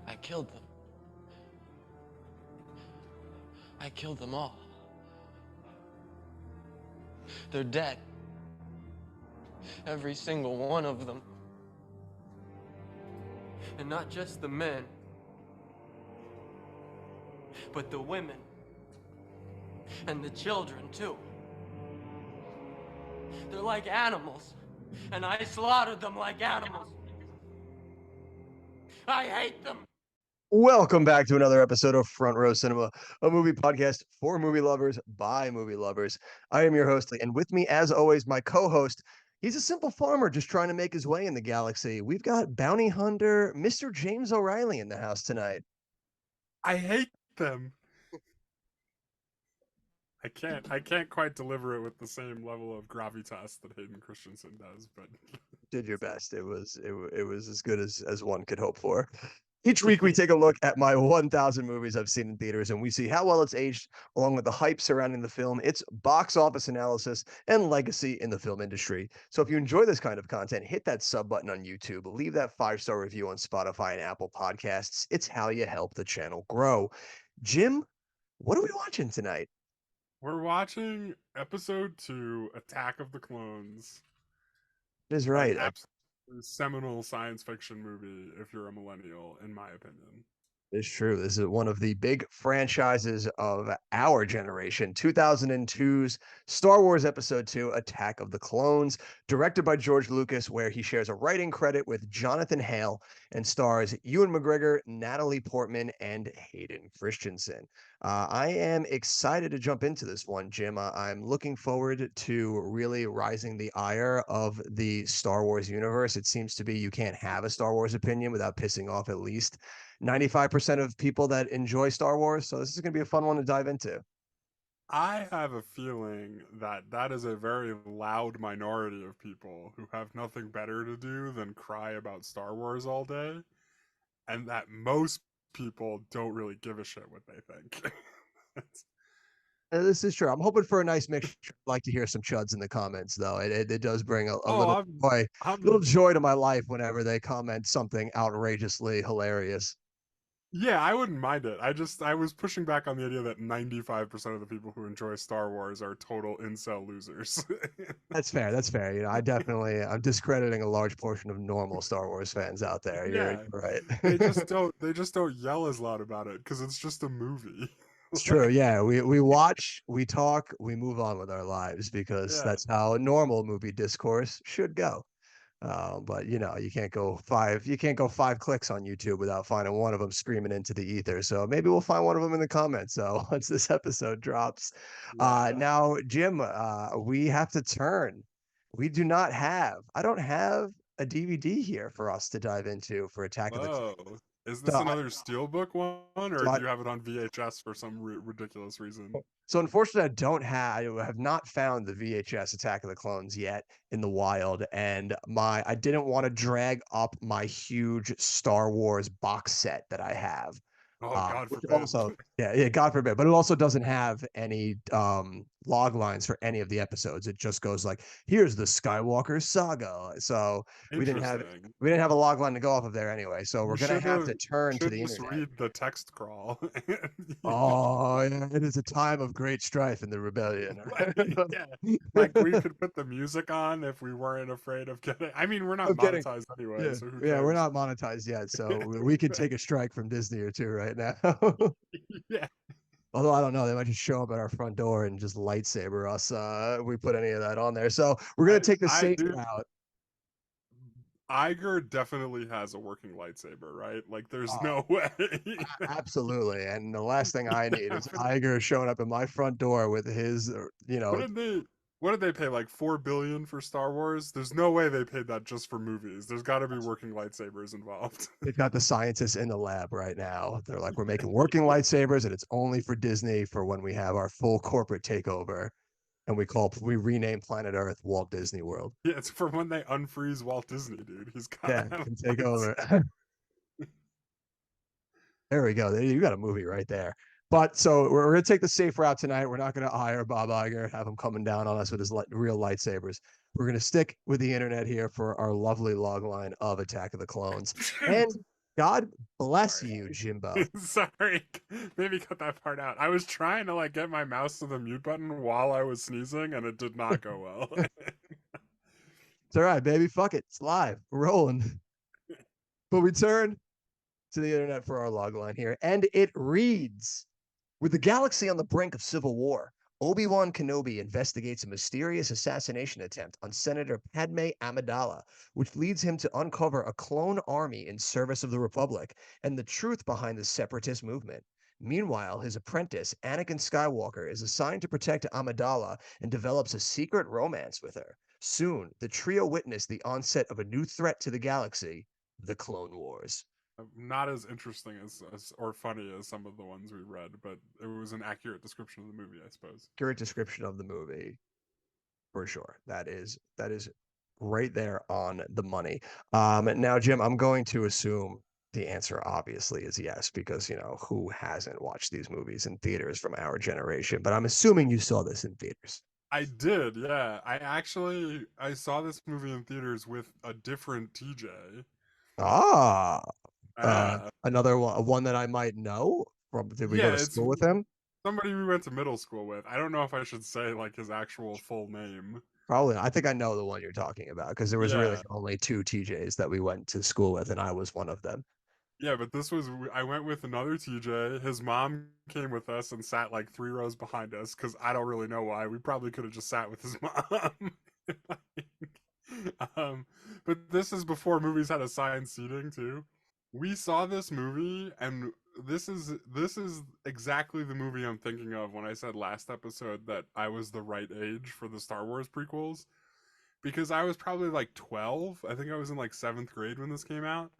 I killed them. I killed them all. They're dead. Every single one of them. And not just the men, but the women. And the children, too. They're like animals, and I slaughtered them like animals. I hate them. Welcome back to another episode of Front Row Cinema, a movie podcast for movie lovers by movie lovers. I am your host, and with me, as always, my co-host. He's a simple farmer just trying to make his way in the galaxy. We've got bounty hunter Mr. James O'Reilly in the house tonight. I hate them. I can't quite deliver it with the same level of gravitas that Hayden Christensen does, but Did your best. It was as good as one could hope for. Each week, we take a look at my 1,000 movies I've seen in theaters, and we see how well it's aged, along with the hype surrounding the film, its box office analysis, and legacy in the film industry. So if you enjoy this kind of content, hit that sub button on YouTube, leave that 5-star review on Spotify and Apple Podcasts. It's how you help the channel grow. Jim, what are we watching tonight? we're watching episode 2, Attack of the Clones. It is right. An absolutely seminal science fiction movie if you're a millennial, in my opinion. It's true. This is one of the big franchises of our generation. 2002's Star Wars Episode 2, Attack of the Clones, directed by George Lucas, where he shares a writing credit with Jonathan Hales and stars Ewan McGregor, Natalie Portman, and Hayden Christensen. I am excited to jump into this one, Jim. I'm looking forward to really rising the ire of the Star Wars universe. It seems to be you can't have a Star Wars opinion without pissing off at least 95% of people that enjoy Star Wars. So this is going to be a fun one to dive into. I have a feeling that is a very loud minority of people who have nothing better to do than cry about Star Wars all day, and that most people don't really give a shit what they think. This is true. I'm hoping for a nice mixture. I'd like to hear some chuds in the comments, though. It does bring a little joy to my life whenever they comment something outrageously hilarious. Yeah, I wouldn't mind it. I was pushing back on the idea that 95% of the people who enjoy Star Wars are total incel losers. That's fair. That's fair. I'm discrediting a large portion of normal Star Wars fans out there. You're Yeah, right. they just don't yell as loud about it because it's just a movie. It's true. Yeah, we watch, we talk, we move on with our lives because Yeah. that's how normal movie discourse should go. But you can't go five clicks on YouTube without finding one of them screaming into the ether. So maybe we'll find one of them in the comments. So once this episode drops, now Jim, we have to turn. I don't have a DVD here for us to dive into for Attack of the Clones. Whoa. Is this So another Steelbook one, or so do you have it on VHS for some ridiculous reason? So unfortunately, I have not found the VHS Attack of the Clones yet in the wild, and I didn't want to drag up my huge Star Wars box set that I have. Oh, God Which forbid. also, yeah, God forbid, but it also doesn't have any log lines for any of the episodes. It just goes like, here's the Skywalker saga. So we didn't have a log line to go off of there anyway. So we're gonna have to turn to the just internet. read the text crawl. Oh, yeah, it is a time of great strife in the rebellion. Yeah, like we could put the music on if we weren't afraid of getting. I mean, we're not monetized anyway, Yeah, so who yeah, cares? we're not monetized yet, so we could take a strike from Disney or two right now. Yeah. Although I don't know, they might just show up at our front door and just lightsaber us. If we put any of that on there. So we're gonna take the safe route. Iger definitely has a working lightsaber, right? Like, there's no way. Absolutely, and the last thing I need is Iger showing up at my front door with his, What did they pay? Like $4 billion for Star Wars? There's no way they paid that just for movies. There's got to be working lightsabers involved. They've got the scientists in the lab right now. They're like, we're making working lightsabers, and it's only for Disney for when we have our full corporate takeover. And we rename planet Earth Walt Disney World. Yeah, it's for when they unfreeze Walt Disney, dude. He's got can take over. There we go. You got a movie right there. But so we're going to take the safe route tonight. We're not going to hire Bob Iger, have him coming down on us with his real lightsabers. We're going to stick with the internet here for our lovely log line of Attack of the Clones. And God bless Sorry. you, Jimbo. Sorry, maybe cut that part out. I was trying to like get my mouse to the mute button while I was sneezing, and it did not go well. It's all right, baby. Fuck it. It's live. We're rolling. But we turn to the internet for our log line here, and it reads: with the galaxy on the brink of civil war, Obi-Wan Kenobi investigates a mysterious assassination attempt on Senator Padme Amidala, which leads him to uncover a clone army in service of the Republic and the truth behind the separatist movement. Meanwhile, his apprentice, Anakin Skywalker, is assigned to protect Amidala and develops a secret romance with her. Soon, the trio witness the onset of a new threat to the galaxy, the Clone Wars. Not as interesting as or funny as some of the ones we read, but it was an accurate description of the movie, I suppose. Accurate description of the movie, for sure. That is right there on the money. Now, Jim, I'm going to assume the answer obviously is yes, because who hasn't watched these movies in theaters from our generation? But I'm assuming you saw this in theaters. I did, yeah. I saw this movie in theaters with a different TJ. Ah, Yeah. another one that I might know. Did we go Yeah, to it's school with him? somebody we went to middle school with. I don't know if I should say like his actual full name. Probably. I think I know the one you're talking about because there was really Yeah. only two TJs that we went to school with, and I was one of them. Yeah, but this was I went with another TJ. His mom came with us and sat like 3 rows behind us because I don't really know why. We probably could have just sat with his mom. um, but this is before movies had assigned seating too. We saw this movie, and this is exactly the movie I'm thinking of when I said last episode that I was the right age for the Star Wars prequels because I was probably like 12. I think I was in like 7th grade when this came out.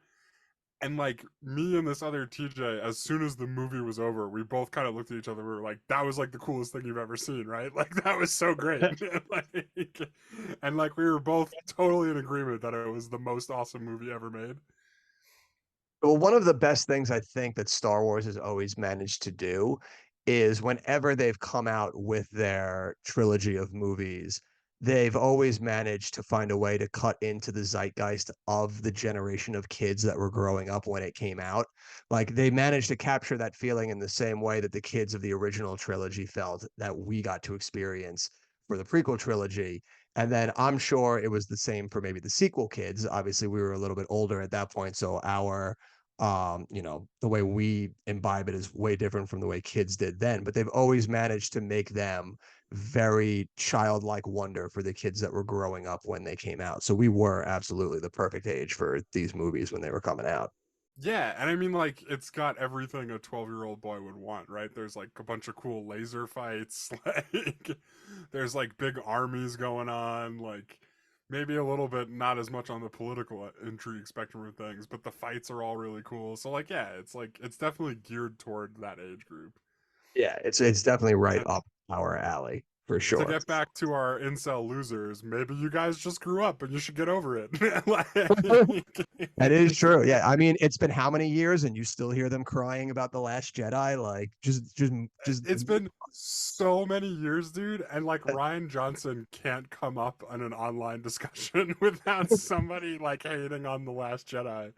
And like me and this other TJ, as soon as the movie was over, we both kind of looked at each other. We were like, "That was like the coolest thing you've ever seen, right? Like that was so great." like, and like we were both totally in agreement that it was the most awesome movie ever made. Well, one of the best things I think that Star Wars has always managed to do is whenever they've come out with their trilogy of movies, they've always managed to find a way to cut into the zeitgeist of the generation of kids that were growing up when it came out. Like they managed to capture that feeling in the same way that the kids of the original trilogy felt that we got to experience for the prequel trilogy. And then I'm sure it was the same for maybe the sequel kids. Obviously, we were a little bit older at that point, so our the way we imbibe it is way different from the way kids did then, but they've always managed to make them very childlike wonder for the kids that were growing up when they came out. So we were absolutely the perfect age for these movies when they were coming out. Yeah, and I mean, like, it's got everything a 12-year-old boy would want, right? There's like a bunch of cool laser fights, like, there's like big armies going on, like, maybe a little bit not as much on the political intrigue spectrum of things, but the fights are all really cool. So, like, it's definitely geared toward that age group. Yeah, it's definitely right And up our alley for to sure. get back to our incel losers, maybe you guys just grew up and you should get over it. That is true. Yeah, I mean, it's been how many years, and you still hear them crying about the Last Jedi? Like, just. It's been so many years, dude, and like Ryan Johnson can't come up on an online discussion without somebody like hating on The Last Jedi.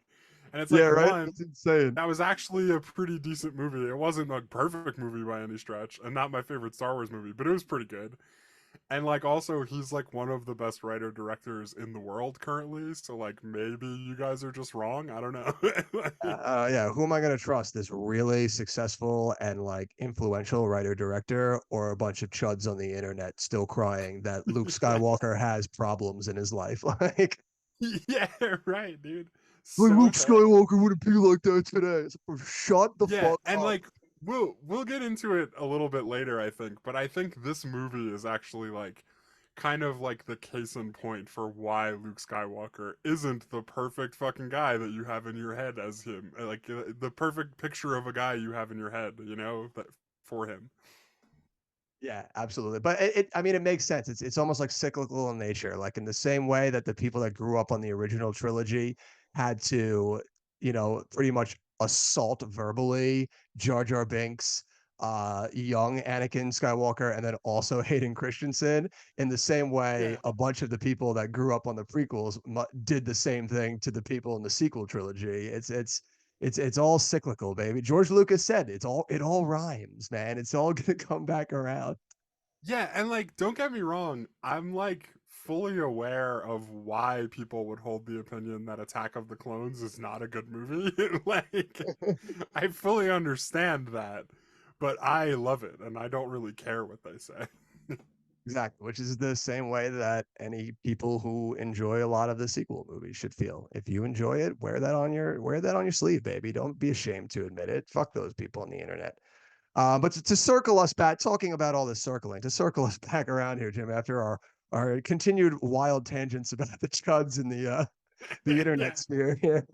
And it's Yeah, like right. one, That's insane. that was actually a pretty decent movie. It wasn't a perfect movie by any stretch, and not my favorite Star Wars movie, but it was pretty good. And like also he's like one of the best writer directors in the world currently, so like maybe you guys are just wrong. I don't know. Yeah, who am I gonna trust? This really successful and like influential writer director, or a bunch of chuds on the internet still crying that Luke yeah. Skywalker has problems in his life? Like, Yeah, right, dude. Luke So fair. Skywalker wouldn't be like that today. It's like, shut the Yeah, fuck and up. like we'll get into it a little bit later, I think, but I think this movie is actually like kind of like the case in point for why Luke Skywalker isn't the perfect fucking guy that you have in your head as him. Like the perfect picture of a guy you have in your head, that for him. Yeah, absolutely. But I mean, it makes sense. It's almost like cyclical in nature. Like in the same way that the people that grew up on the original trilogy had to, pretty much assault verbally Jar Jar Binks, young Anakin Skywalker, and then also Hayden Christensen. In the same way, Yeah. a bunch of the people that grew up on the prequels did the same thing to the people in the sequel trilogy. It's It's all cyclical, baby. George Lucas said it all rhymes, man. It's all gonna come back around. Yeah, and like, don't get me wrong, I'm like fully aware of why people would hold the opinion that Attack of the Clones is not a good movie. Like, I fully understand that, but I love it, and I don't really care what they say. Exactly, which is the same way that any people who enjoy a lot of the sequel movies should feel. If you enjoy it, wear that on your sleeve, baby. Don't be ashamed to admit it. Fuck those people on the internet. But to circle us back, talking about all this circling, to circle us back around here, Jim, after our continued wild tangents about the chuds in the Yeah, internet sphere here.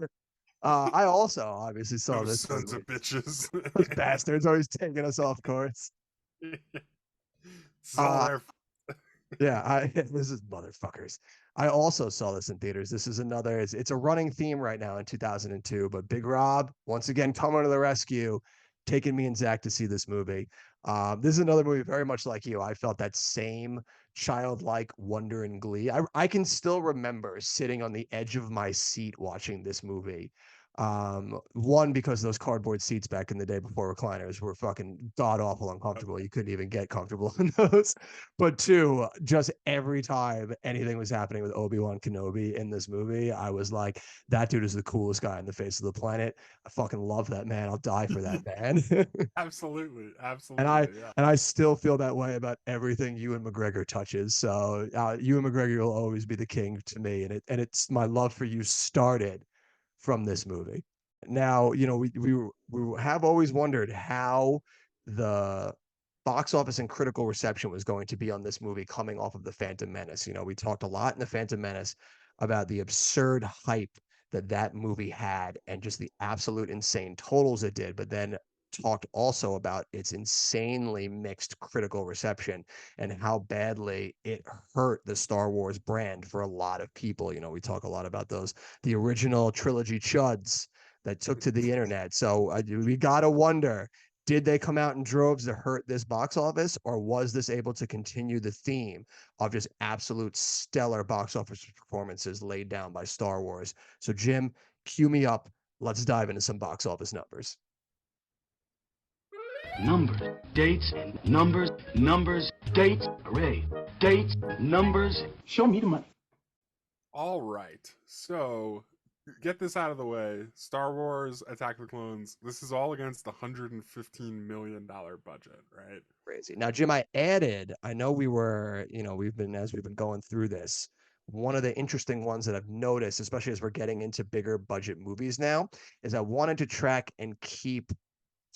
I also obviously saw those this sons movie. of bitches. Those bastards always taking us off course. This is all Uh, their. Yeah, I this is motherfuckers. I also saw this in theaters. This is another. It's a running theme right now in 2002. But Big Rob once again coming to the rescue, taking me and Zach to see this movie. This is another movie very much like you. I felt that same childlike wonder and glee. I can still remember sitting on the edge of my seat watching this movie. One, because those cardboard seats back in the day before recliners were fucking god awful uncomfortable. You couldn't even get comfortable in those. But two, just every time anything was happening with Obi-Wan Kenobi in this movie, I was like, that dude is the coolest guy on the face of the planet. I fucking love that man. I'll die for that man. Absolutely, and I absolutely, yeah. and I still feel that way about everything Ewan McGregor touches. So Ewan McGregor will always be the king to me, and it's my love for you started from this movie. Now, we have always wondered how the box office and critical reception was going to be on this movie coming off of The Phantom Menace. We talked a lot in The Phantom Menace about the absurd hype that movie had and just the absolute insane totals it did, but then talked also about its insanely mixed critical reception and how badly it hurt the Star Wars brand for a lot of people. We talk a lot about the original trilogy chuds that took to the internet. So we gotta wonder, did they come out in droves to hurt this box office, or was this able to continue the theme of just absolute stellar box office performances laid down by Star Wars? So Jim, cue me up. Let's dive into some box office numbers. Numbers, dates, numbers, numbers, dates, array, dates, numbers. Show me the money. All right, so get this out of the way. Star Wars Attack of the Clones, this is all against the $115 million budget, right? Crazy. Now, Jim, I know as we've been going through this, one of the interesting ones that I've noticed, especially as we're getting into bigger budget movies now, is I wanted to track and keep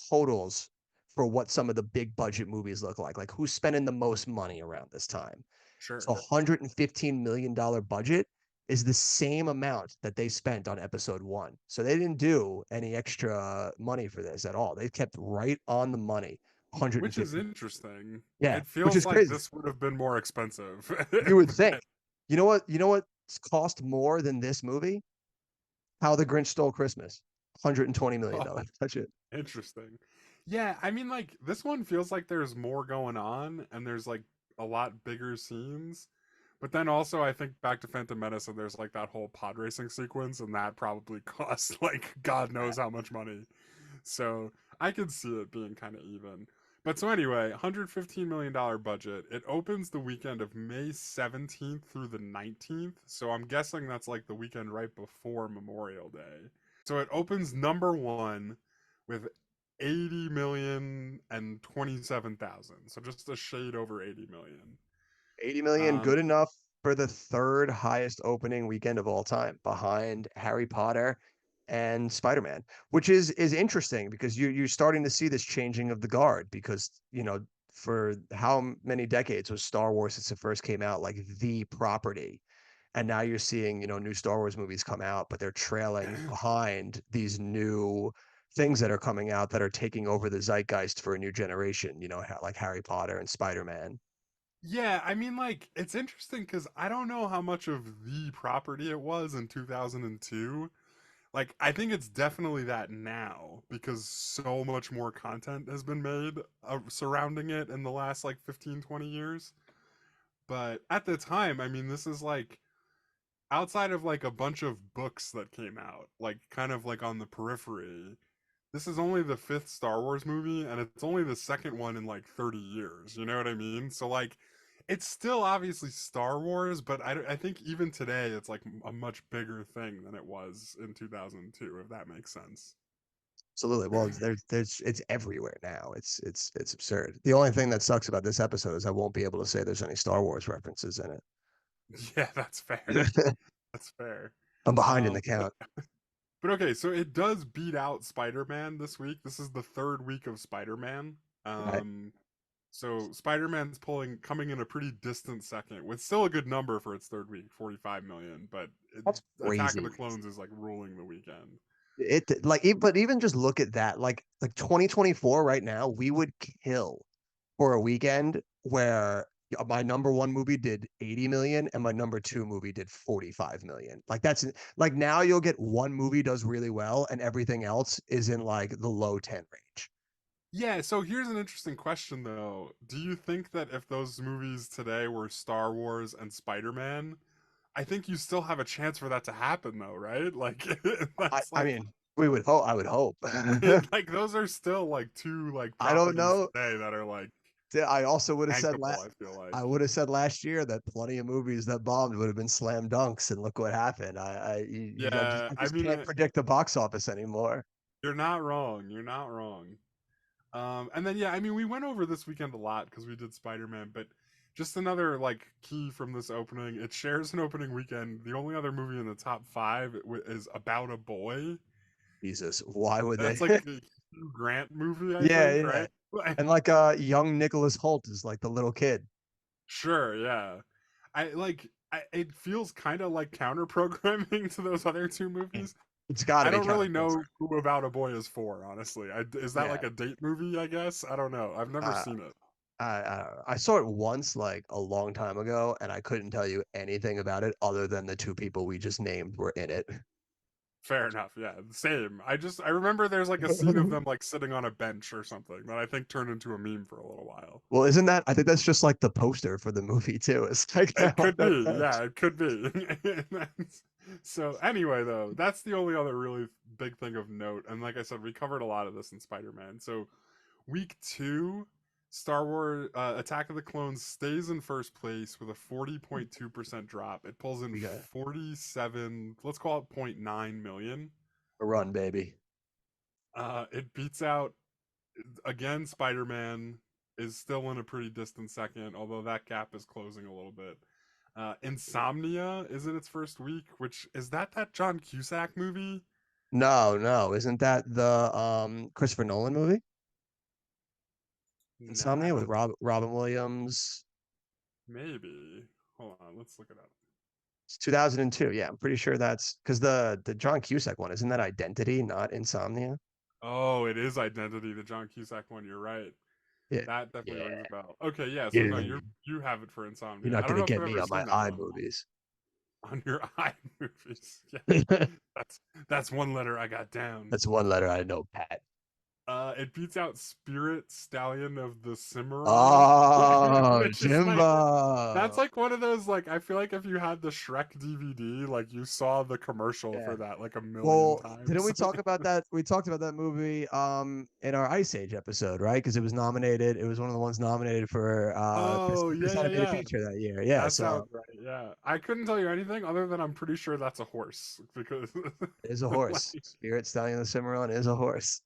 totals for what some of the big budget movies look like who's spending the most money around this time. Sure. So $115 million budget is the same amount that they spent on episode one. So they didn't do any extra money for this at all. They kept right on the money. Which is 150. interesting. Yeah, It which feels is like crazy. this would have been more expensive. You would think. You know what cost more than this movie? How the Grinch Stole Christmas. $120 million. Oh, That's it. interesting. Yeah, I mean, like, this one feels like there's more going on and there's like a lot bigger scenes. But then also, I think back to Phantom Menace, and there's like that whole pod racing sequence, and that probably cost like God knows how much money. So I could see it being kind of even. But so anyway, $115 million budget. It opens the weekend of May 17th through the 19th. So I'm guessing that's like the weekend right before Memorial Day. So it opens number one with 80 million and 27,000. So just a shade over 80 million. 80 million, Um, good enough for the third highest opening weekend of all time, behind Harry Potter and Spider-Man, which is interesting because you're starting to see this changing of the guard because, for how many decades was Star Wars since it first came out like the property? And now you're seeing, new Star Wars movies come out, but they're trailing behind these new things that are coming out that are taking over the zeitgeist for a new generation, like Harry Potter and Spider-Man. Yeah, I mean, like, it's interesting because I don't know how much of the property it was in 2002. Like, I think it's definitely that now because so much more content has been made surrounding it in the last, like, 15, 20 years. But at the time, I mean, this is like outside of like a bunch of books that came out, like kind of like on the periphery, this is only the fifth Star Wars movie, and it's only the second one in like 30 years. You know what I mean? So like, it's still obviously Star Wars, but I think even today it's like a much bigger thing than it was in 2002, if that makes sense. Absolutely. Well, there's it's everywhere now. It's absurd. The only thing that sucks about this episode is I won't be able to say there's any Star Wars references in Yeah, that's fair. it. That's fair. I'm behind in Um, the count. but okay, so it does beat out Spider-Man this week. This is the third week of Spider-Man. Right? So Spider-Man's coming in a pretty distant second, with still a good number for its third week, 45 million. But That's Attack of crazy. the Clones is like ruling the weekend. It like but even just look at that. Like 2024 right now, we would kill for a weekend where my number one movie did 80 million and my number two movie did 45 million. Like that's like now you'll get one movie does really well and everything else is in like the low 10 range. Yeah, so here's an interesting question though. Do you think that if those movies today were Star Wars and Spider-Man, I think you still have a chance for that to happen though, right? Like I that's I like mean, we would hope I would hope. like those are still like two like I don't properties know. today that are like I also would have said bankable, I feel like. I would have said last year that plenty of movies that bombed would have been slam dunks, and look what happened. Yeah, I I just mean can't predict the box office anymore. you're not wrong. You're not wrong. And then yeah, I mean we went over this weekend a lot because we did Spider-Man, but just another like key from this opening, it shares an opening weekend. The only other movie in the top five is About a Boy. Jesus, why would they? That's like a Hugh Grant movie, I Yeah, think, yeah. right? Like, And like young Nicholas Holt is like the little kid. sure, yeah. It feels kind of like counter programming to those other two movies. It's got I to be don't kind really of know who About a Boy is for, honestly. Is that yeah. like a date movie, I guess? I don't know. I've never Uh, seen it. I saw it once like a long time ago, and I couldn't tell you anything about it other than the two people we just named were in it. Fair enough. Yeah, same. I remember there's like a scene of them like sitting on a bench or something that I think turned into a meme for a little while. Well, isn't that? I think that's just like the poster for the movie too. It's like It on could that be. bench. Yeah, it could be. So anyway, though, that's the only other really big thing of note. And like I said, we covered a lot of this in Spider-Man. So week two, Star Wars Attack of the Clones stays in first place with a 40.2% drop. It pulls in We got 47, let's call it point 0.9 million. a run, baby. It beats out again. Spider-Man is still in a pretty distant second, although that gap is closing a little bit. Insomnia is in its first week, which is that John Cusack movie? No, no, isn't that the Christopher Nolan movie? No, I Insomnia with don't. Robin Williams. Maybe. Hold on, let's look it up. It's 2002. Yeah, I'm pretty sure that's because the John Cusack one isn't that Identity, not Insomnia. Oh, it is Identity, the John Cusack one. You're right. Yeah, That definitely rings yeah, a bell. Okay, yeah. So no, yeah. you have it for You're Insomnia. not I don't gonna know if get I've me ever on my seen that eye one. movies. On your eye movies. Yeah, that's one letter I got down. That's one letter I know, Pat. It beats out Spirit Stallion of the Cimarron, Oh, which is like that's Jimbo. like one of those like I feel like if you had the Shrek DVD, like you saw the commercial Yeah. for that like a million Well, didn't times. we talk about that? We talked about that movie in our Ice Age episode, right? Because it was nominated. It was one of the ones nominated for Oh yeah, best yeah, animated yeah. feature that year. Yeah, That so sounds right. Yeah, I couldn't tell you anything other than I'm pretty sure that's a horse because it is a horse. like, Spirit Stallion of the Cimarron is a horse.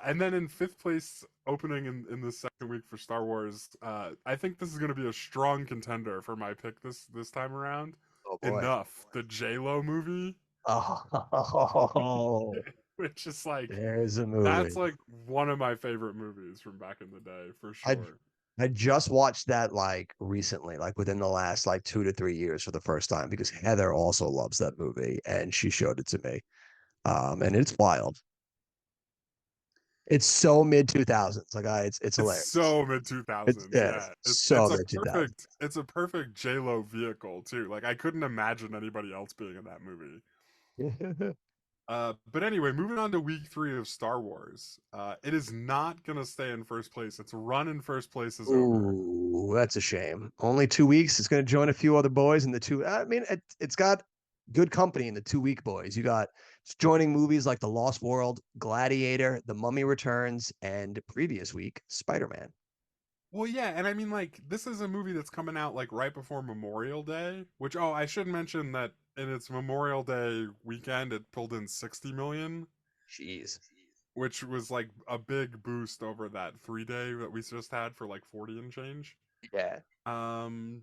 and then in fifth place, opening in the second week for Star Wars, I think this is going to be a strong contender for my pick this time around. Oh boy. Enough, the J Lo movie, Oh, which is like there's a that's movie. like one of my favorite movies from back in the day for I sure. I just watched that like recently, like within the last like 2 to 3 years for the first time because Heather also loves that movie and she showed it to me. And it's wild. It's so mid 2000s. Like it's It's hilarious. so mid two It's thousands, yeah, yeah. so mid 2000s. It's a perfect J Lo vehicle too. Like I couldn't imagine anybody else being in that movie. But anyway, moving on to week 3 of Star Wars. It is not gonna stay in first place. Its run in first place is over. Ooh, that's a shame. Only 2 weeks. It's going to join a few other boys in the two. I mean, it's got good company in the 2 week boys. You got it's joining movies like The Lost World, Gladiator, The Mummy Returns, and previous week, Spider-Man. Well, yeah, and I mean, like, this is a movie that's coming out like right before Memorial Day, which I should mention that in its Memorial Day weekend, it pulled in 60 million, Jeez. which was like a big boost over that 3 day that we just had for like 40 and change. Yeah. Um,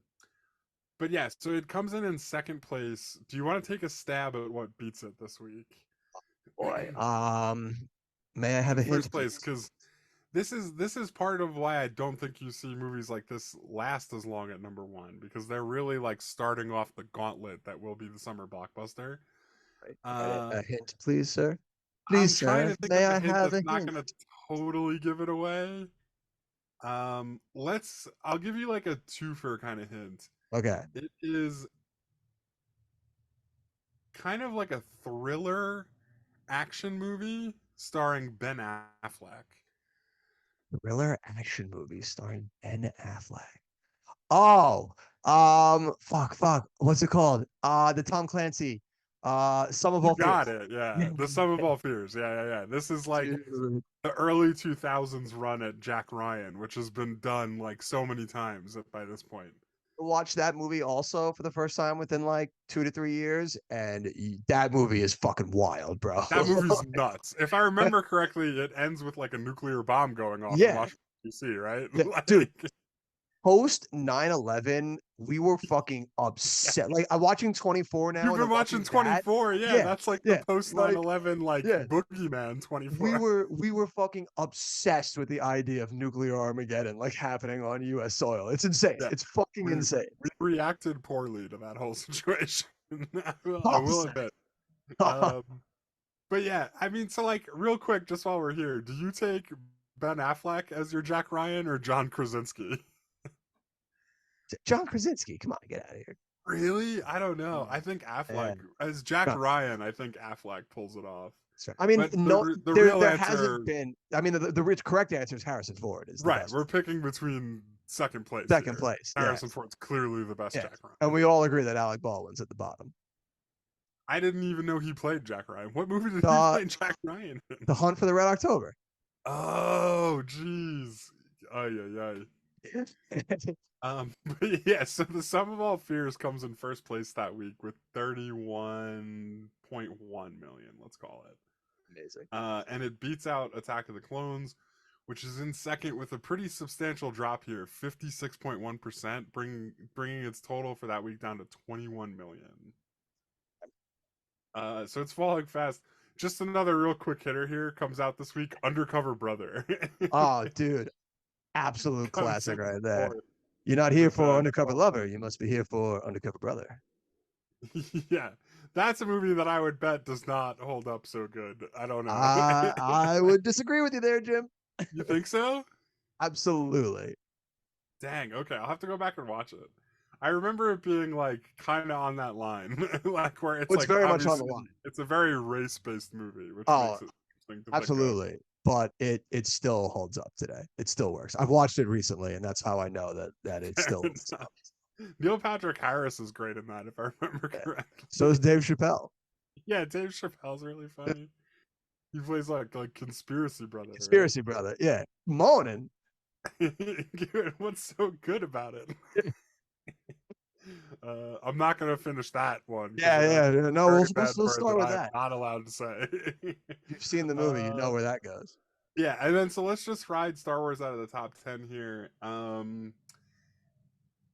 but yeah, so it comes in second place. Do you want to take a stab at what beats it this week? Boy. May I have a hint, First place, please? because this is part of why I don't think you see movies like this last as long at number 1, because they're really like starting off the gauntlet that will be the summer blockbuster. Right. Uh, A hint, please, sir. I'm Please, trying sir. to think May of a I hint have that's a not hint? going to totally give it away. I'll give you like a twofer kind of hint. Okay. It is kind of like a thriller action movie starring Ben Affleck. Thriller action movie starring Ben Affleck. Oh, fuck. What's it called? The Tom Clancy. Some of You All got Fears. it, yeah. Yeah, The Sum of All Fears, yeah. This is like dude. the early 2000s run at Jack Ryan, which has been done like so many times by this point. Watched that movie also for the first time within like 2 to 3 years, and that movie is fucking wild, bro. That movie's nuts. If I remember correctly, it ends with like a nuclear bomb going off in Yeah, Washington D.C., right? yeah, dude. Like, Post 9/11, we were fucking upset. Like I'm watching 24 now, you've and been I'm watching watching that. 24, yeah. Yeah, That's like the yeah, post like 9/11 like yeah. boogeyman we 24. were we were fucking obsessed with the idea of nuclear Armageddon like happening on US soil. It's insane. Yeah, It's fucking we insane. we reacted poorly to that whole situation. I will Awesome. admit. Um, but yeah, I mean, so like real quick, just while we're here, do you take Ben Affleck as your Jack Ryan or John Krasinski? John Krasinski, come on, get out of here. Really? I don't know. I think Yeah. Affleck as Jack No, Ryan. I think Affleck pulls it off. sorry. I mean, But no, the there real there answer, hasn't been. I mean, the correct answer is Harrison Ford is the right? best. We're picking between second place Second here. place, Harrison yes, Ford's clearly the best yes, Jack and Ryan. we all agree that Alec Baldwin's at the bottom. I didn't even know he played Jack Ryan. What movie did he The play Jack Ryan in? The Hunt for the Red October. Oh, jeez. Ay, ay, ay. But yeah, so the Sum of All Fears comes in first place that week with 31.1 million, let's call it. Amazing. And it beats out Attack of the Clones, which is in second with a pretty substantial drop here, 56.1%, bringing its total for that week down to 21 million. So it's falling fast. Just another real quick hitter here comes out this week, Undercover Brother. Oh, dude, absolute Comes classic in right there. fourth You're not here with for Undercover Lover. You must be here for Undercover Brother. yeah, that's a movie that I would bet does not hold up so good. I don't know. I would disagree with you there, Jim. You think so? Absolutely. Dang. Okay, I'll have to go back and watch it. I remember it being like kind of on that line, like where it's It's like very much on the obviously line. it's a very race-based movie, which Oh, makes it interesting to think of. absolutely. But it still holds up today. It still works. I've watched it recently, and that's how I know that it still holds up. Neil Patrick Harris is great in that, if I remember Yeah. correctly. So is Dave Chappelle. Yeah, Dave Chappelle's really funny. He plays like conspiracy brother. Conspiracy Brother. Yeah. Moaning. Right? What's so good about it? I'm not gonna finish that one. Yeah. No, Very we'll bad word start with I'm that. not allowed to say. You've seen the movie, you know where that goes. Yeah, and then so let's just ride Star Wars out of the top 10 here.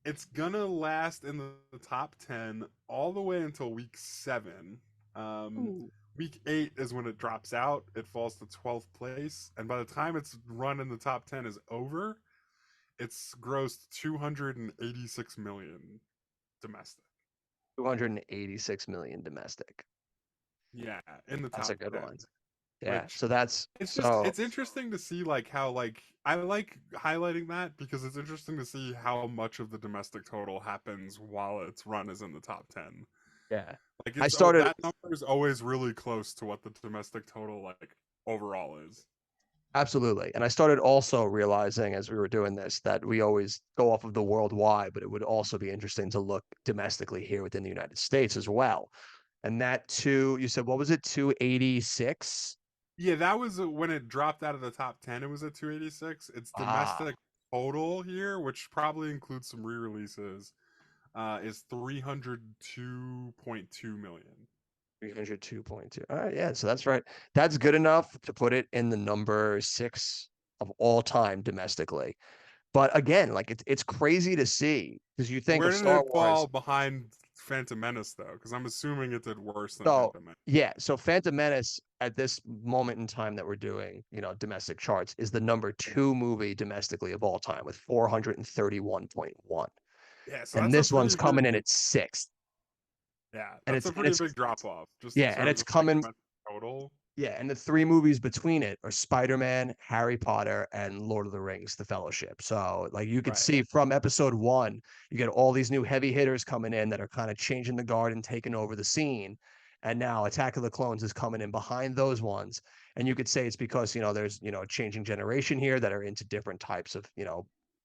It's gonna last in the top 10 all the way until week 7. Week 8 is when it drops out. It falls to 12th place, and by the time its run in the top 10 is over, it's grossed 286 million domestic. 286 million domestic. Yeah, in the top That's a good 10. one. Yeah. Which, So that's it's interesting to see like how like I like highlighting that because it's interesting to see how much of the domestic total happens while its run is in the top 10. Yeah. Like I it's started that number is always really close to what the domestic total like overall is. Absolutely. And I started also realizing as we were doing this that we always go off of the worldwide, but it would also be interesting to look domestically here within the United States as well. And that too, you said, what was it, 286? Yeah, that was when it dropped out of the top 10. It was at 286. It's Ah, domestic total here, which probably includes some re-releases. Is 302.2 million. 302.2. All right, yeah, so that's right. That's good enough to put it in the number 6 of all time domestically. But again, like it's crazy to see because you think Where of did Star it Wars. fall behind Phantom Menace though? Because I'm assuming it did worse than So Phantom Menace. yeah, so Phantom Menace at this moment in time that we're doing, domestic charts is the number 2 movie domestically of all time with 431.1. Yeah, so And that's a this one's pretty coming in big. at 6th. Yeah, And that's it's a and pretty it's big drop off just in yeah, and terms it's of like coming domestic total. yeah, and the 3 movies between it are Spider-Man, Harry Potter, and Lord of the Rings, The Fellowship. So, like you could Right. see from episode 1, you get all these new heavy hitters coming in that are kind of changing the guard and taking over the scene. And now Attack of the Clones is coming in behind those ones. And you could say it's because, there's, a changing generation here that are into different types of,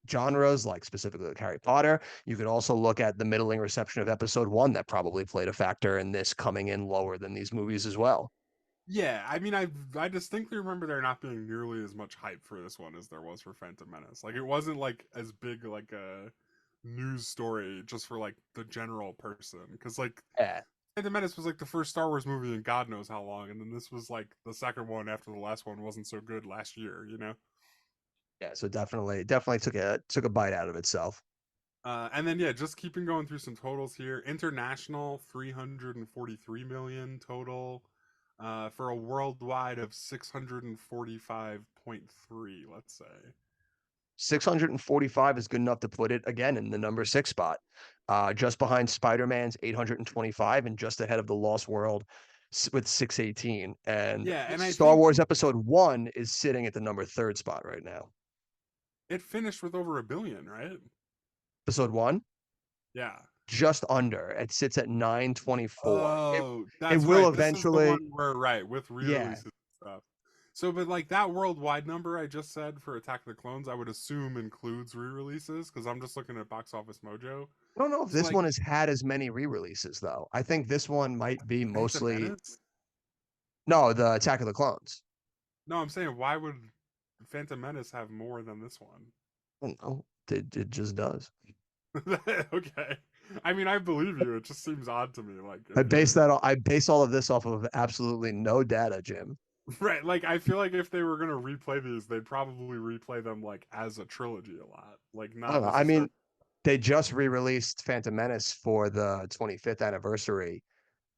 genres, like specifically like Harry Potter. You could also look at the middling reception of episode 1 that probably played a factor in this coming in lower than these movies as well. Yeah, I mean, I distinctly remember there not being nearly as much hype for this one as there was for Phantom Menace. Like, it wasn't like as big like a news story just for like the general person. Because like Yeah. Phantom Menace was like the first Star Wars movie in God knows how long, and then this was like the second one after the last one wasn't so good last year. Yeah, so definitely took a bite out of itself. And then yeah, just keeping going through some totals here. International 343 million total. For a worldwide of 645.3, let's say. 645 is good enough to put it again in the number 6 spot. Just behind Spider-Man's 825 and just ahead of The Lost World with 618. And Yeah, and I Star think Wars Episode 1 is sitting at the number 3rd spot right now. it finished with over a billion, right? Episode 1 Yeah. just under. It sits at 924. Oh, It that's will right. This is the eventually, one where right with yeah. re-releases and stuff. So, but like that worldwide number I just said for Attack of the Clones, I would assume includes re-releases because I'm just looking at Box Office Mojo. I don't know if So, this like one has had as many re-releases though. I think this one might be Phantom mostly Menace. no, the Attack of the Clones. No, I'm saying why would Phantom Menace have more than this one? I don't know. It just does. Okay. I mean, I believe you. It just seems odd to me. Like I if base you're that I base all of this off of absolutely no data, Jim. right, like I feel like if they were gonna replay these, they'd probably replay them like as a trilogy a lot, like I don't not know. I mean, necessarily. they just re-released Phantom Menace for the 25th anniversary.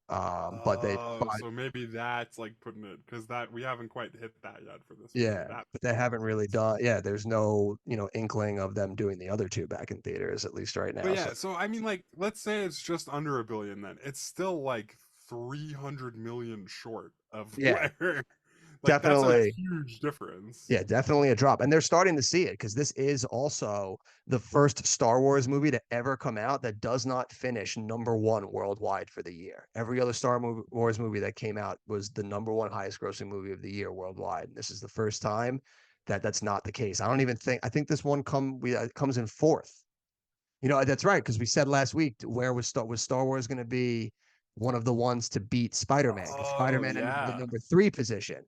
But they Oh, but so maybe that's like putting it because that we haven't quite hit that yet for this movie. yeah, That but they haven't really sense. done there's no, inkling of them doing the other two back in theaters, at least right But now. So yeah, so I mean, like, let's say it's just under a billion, then it's still like 300 million short of yeah, where, like, that's a definitely. huge difference. Yeah, definitely a drop. And they're starting to see it because this is also the first Star Wars movie to ever come out that does not finish number 1 worldwide for the year. Every other Wars movie that came out was the number 1 highest grossing movie of the year worldwide. And this is the first time that that's not the case. I think this one comes in 4th. That's right, because we said last week where was Star Wars going to be one of the ones to beat Spider-Man because Oh Spider-Man ended up in the yeah. number 3 position.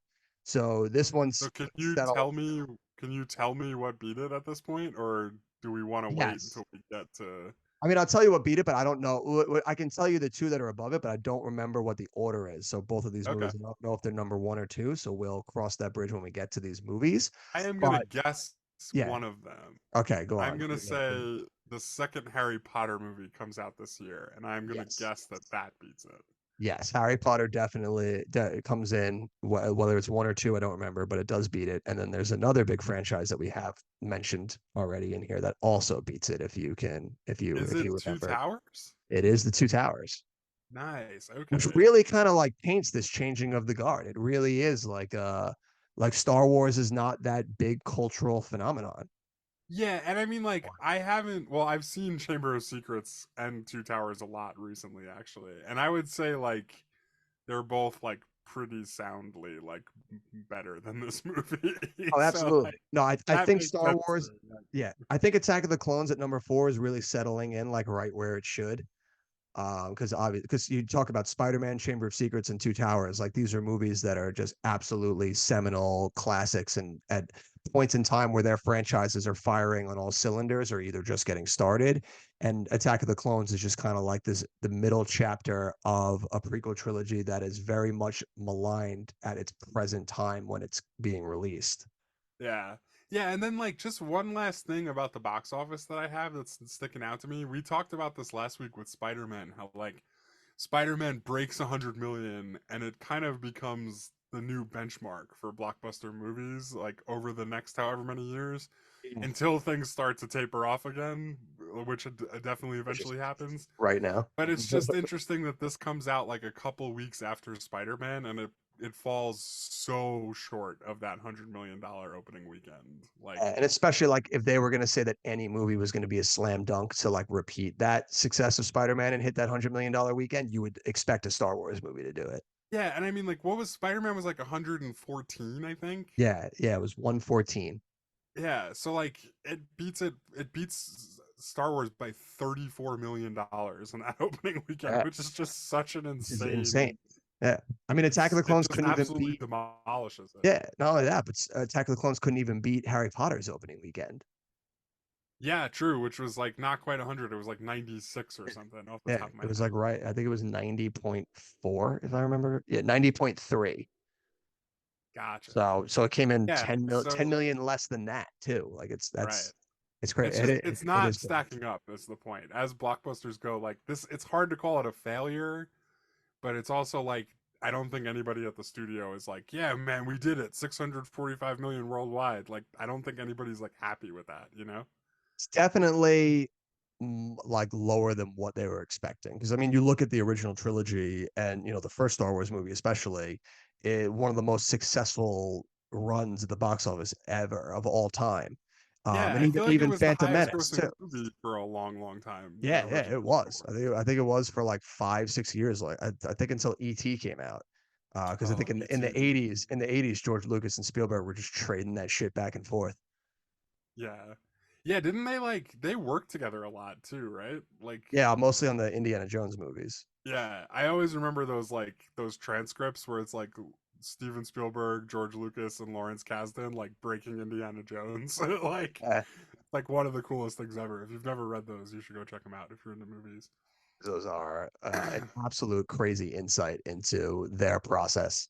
So this So one's can you settled. tell me? Can you tell me what beat it at this point, or do we want to wait Yes. until we get to? I mean, I'll tell you what beat it, but I don't know. I can tell you the 2 that are above it, but I don't remember what the order is. So both of these Okay, movies, I don't know if they're number 1 or 2. So we'll cross that bridge when we get to these movies. I am gonna But guess yeah, one of them. okay, go I'm on. gonna say the second Harry Potter movie comes out this year, and I'm gonna Yes. guess that that beats it. Yes, Harry Potter definitely comes in, whether it's 1 or 2, I don't remember, but it does beat it. And then there's another big franchise that we have mentioned already in here that also beats it. Is If it you Two remember, Towers? it is the Two Towers, Nice. which Okay. really kind of like paints this changing of the guard. It really is like Star Wars is not that big cultural phenomenon. Yeah, and I mean, like, I haven't. Well, I've seen Chamber of Secrets and Two Towers a lot recently, actually, and I would say like they're both like pretty soundly like better than this movie. Oh, So absolutely. like No, I that think makes Star sense to Wars, me. Yeah. yeah, I think Attack of the Clones at number 4 is really settling in like right where it should. Because obviously, because you talk about Spider-Man, Chamber of Secrets, and Two Towers, like these are movies that are just absolutely seminal classics, and at points in time where their franchises are firing on all cylinders or either just getting started. And Attack of the Clones is just kind of like this, the middle chapter of a prequel trilogy that is very much maligned at its present time when it's being released. Yeah. Yeah, and then like just one last thing about the box office that I have that's sticking out to me. We talked about this last week with Spider-Man, how like Spider-Man breaks 100 million and it kind of becomes the new benchmark for blockbuster movies like over the next however many years Yeah. until things start to taper off again, which definitely Which is eventually happens. right now. But it's just interesting that this comes out like a couple weeks after Spider-Man and it falls so short of that $100 million opening weekend. Like, And especially like if they were going to say that any movie was going to be a slam dunk to like repeat that success of Spider-Man and hit that $100 million weekend, you would expect a Star Wars movie to do it. yeah, and I mean like what was Spider-Man was like 114, I think. Yeah, yeah, it was 114. Yeah, so like it beats Star Wars by $34 million in that opening weekend, Yeah, which is just such an which is insane. insane. Yeah, I mean, Attack of the It Clones just couldn't even absolutely beat. demolishes it. Yeah, not only that, but Attack of the Clones couldn't even beat Harry Potter's opening weekend. Yeah, true, which was like not quite 100. It was like 96 or something off the Yeah, top of my it was head. like right. I think it was 90.4 if I remember. Yeah, 90.3. Gotcha. So it came in Yeah, 10 so million less than that too. Like right. it's great. It's just it's It not is great. stacking up, is the point. As blockbusters go, like this it's hard to call it a failure, but it's also like I don't think anybody at the studio is like, yeah, man, we did it. 645 million worldwide. Like I don't think anybody's like happy with that, you know? It's definitely like lower than what they were expecting. Because I mean, you look at the original trilogy, and the first Star Wars movie, especially, one of the most successful runs at the box office ever of all time. Yeah, And I even feel like it even was the Phantom highest Menace grossing too. movie for a long, long time, the Yeah, yeah, original it Star was. Wars. I think it was for like 5, 6 years. Like I think until ET came out. Because I think Oh, in E.T. the '80s, George Lucas and Spielberg were just trading that shit back and forth. Yeah. Yeah, didn't they like they worked together a lot too, right? Like Yeah, mostly on the Indiana Jones movies. yeah, I always remember those like those transcripts where it's like Steven Spielberg, George Lucas, and Lawrence Kasdan like breaking Indiana Jones. Uh, Like one of the coolest things ever. If you've never read those, you should go check them out if you're into movies. those are an absolute crazy insight into their process.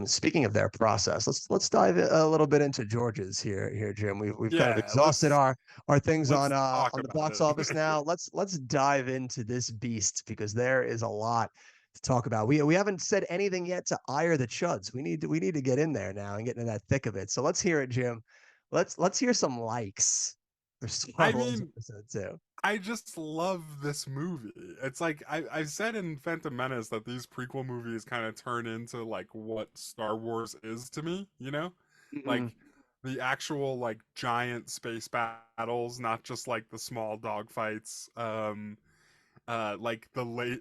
Speaking of their process, let's dive a little bit into George's here, Jim. We've kind of Yeah, exhausted our things let's talk on the about box office it. now. Let's dive into this beast because there is a lot to talk about. We haven't said anything yet to ire the chuds. We need to get in there now and get into that thick of it. So let's hear it, Jim. Let's hear some likes for Star I Wars mean, episode 2. I just love this movie. It's like I said in Phantom Menace that these prequel movies kind of turn into like what Star Wars is to me, you know? Mhm. Like the actual like giant space battles, not just like the small dogfights. Like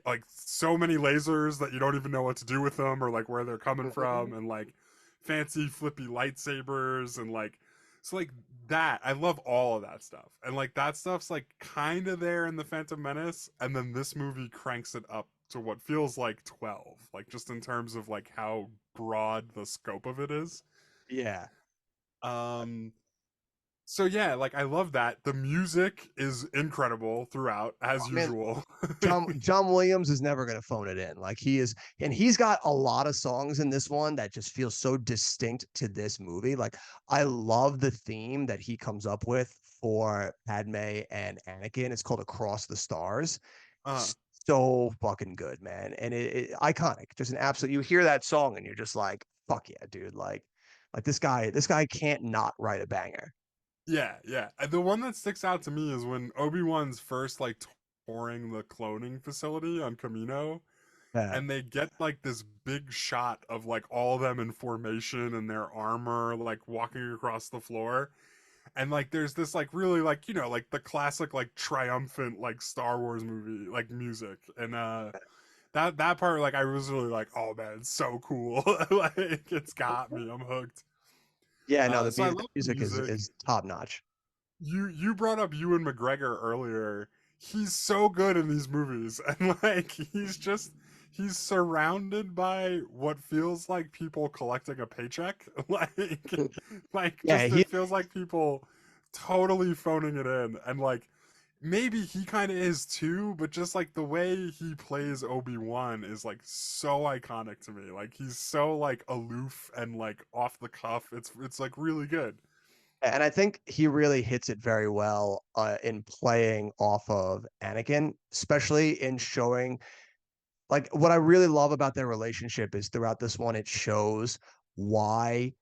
like so many lasers that you don't even know what to do with them or like where they're coming from and like fancy flippy lightsabers and like so like that I love all of that stuff and like that stuff's like kind of there in the Phantom Menace and then this movie cranks it up to what feels like 12 like just in terms of like how broad the scope of it is. Yeah. um so yeah, like I love that. The music is incredible throughout, as I mean, usual. John Williams is never going to phone it in. Like he is, and he's got a lot of songs in this one that just feel so distinct to this movie. Like I love the theme that he comes up with for Padme and Anakin. It's called Across the Stars. uh, So fucking good, man, and it iconic. Just an absolute. You hear that song and you're just like, fuck yeah, dude. Like this guy can't not write a banger. yeah, yeah. The one that sticks out to me is when Obi-Wan's first like touring the cloning facility on Camino, Uh, and they get like this big shot of like all of them in formation and their armor, like walking across the floor. And like there's this like really like, you know, like the classic like triumphant like Star Wars movie like music. And that part, like I was really like, oh man, it's so cool. Like it's got me. I'm hooked. Yeah, no, So I the love the music music. is top notch. You brought up Ewan McGregor earlier. He's so good in these movies, and like he's surrounded by what feels like people collecting a paycheck. Like Yeah, just it feels like people totally phoning it in, and like maybe he kind of is too, but just like the way he plays Obi-Wan is like so iconic to me. Like he's so like aloof and like off the cuff. It's like really good. and I think he really hits it very well in playing off of Anakin, especially in showing like what I really love about their relationship is throughout this one, it shows why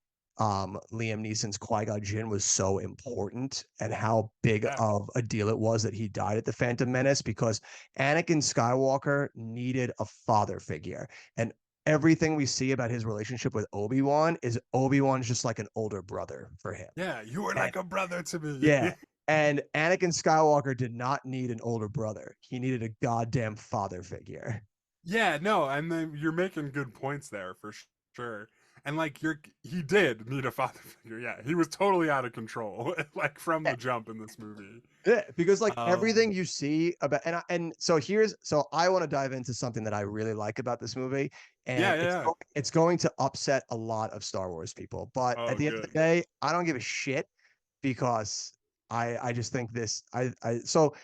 Liam Neeson's Qui-Gon Jinn was so important and how big Yeah. of a deal it was that he died at the Phantom Menace because Anakin Skywalker needed a father figure. And everything we see about his relationship with Obi-Wan is Obi-Wan's just like an older brother for him. Yeah, you were And like a brother to me. yeah. And Anakin Skywalker did not need an older brother. He needed a goddamn father figure. Yeah, no, and then you're making good points there for sure. And like he did need a father figure. Yeah, he was totally out of control, like from the jump in this movie. Yeah, because like Um, everything you see about and so here's so I want to dive into something that I really like about this movie, yeah, and yeah, yeah. it's going to upset a lot of Star Wars people, but at Oh, the end of the good. day, I don't give a shit because I just think this I so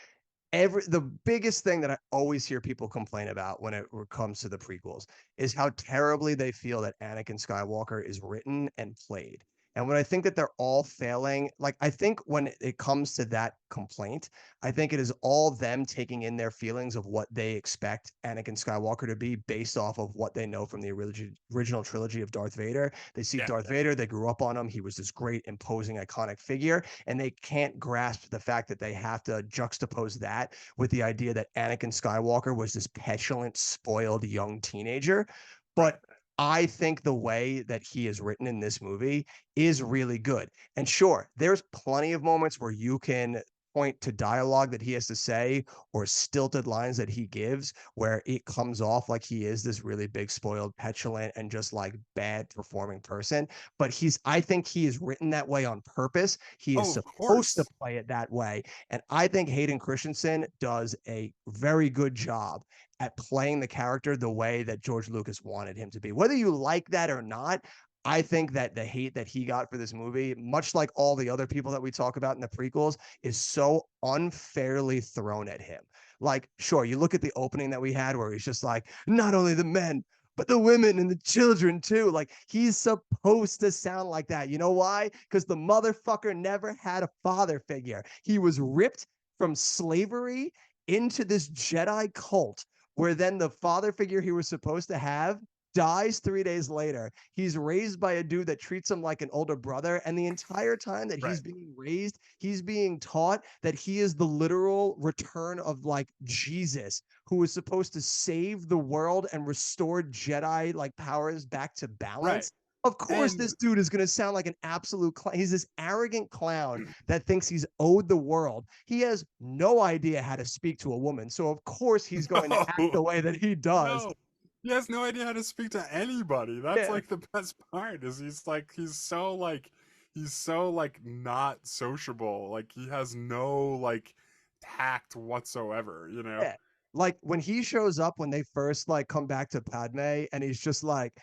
the biggest thing that I always hear people complain about when it comes to the prequels is how terribly they feel that Anakin Skywalker is written and played. And when I think that they're all failing, like I think when it comes to that complaint, I think it is all them taking in their feelings of what they expect Anakin Skywalker to be based off of what they know from the original trilogy of Darth Vader. They see Yeah, Darth Vader, they grew up on him. He was this great, imposing, iconic figure, and they can't grasp the fact that they have to juxtapose that with the idea that Anakin Skywalker was this petulant, spoiled young teenager. right. But I think the way that he is written in this movie is really good. And sure, there's plenty of moments where you can point to dialogue that he has to say or stilted lines that he gives where it comes off like he is this really big spoiled petulant and just like bad performing person, but I think he is written that way on purpose. He is Oh, of supposed to course. play it that way, and I think Hayden Christensen does a very good job at playing the character the way that George Lucas wanted him to be. Whether you like that or not, I think that the hate that he got for this movie, much like all the other people that we talk about in the prequels, is so unfairly thrown at him. Like, sure, you look at the opening that we had where he's just like, not only the men, but the women and the children too. Like, he's supposed to sound like that. You know why? Because the motherfucker never had a father figure. He was ripped from slavery into this Jedi cult where then the father figure he was supposed to have dies 3 days later. He's raised by a dude that treats him like an older brother. And the entire time that Right. he's being raised, he's being taught that he is the literal return of like Jesus, who is supposed to save the world and restore Jedi like powers back to Right. balance. Of course, And this dude is going to sound like an absolute clown. He's this arrogant clown that thinks he's owed the world. He has no idea how to speak to a woman. So, of course, he's going to act no, the way that he does. no. He has no idea how to speak to anybody. That's Yeah. like the best part is he's so like not sociable. Like he has no like tact whatsoever, you know? Yeah. Like when he shows up when they first like come back to Padme and he's like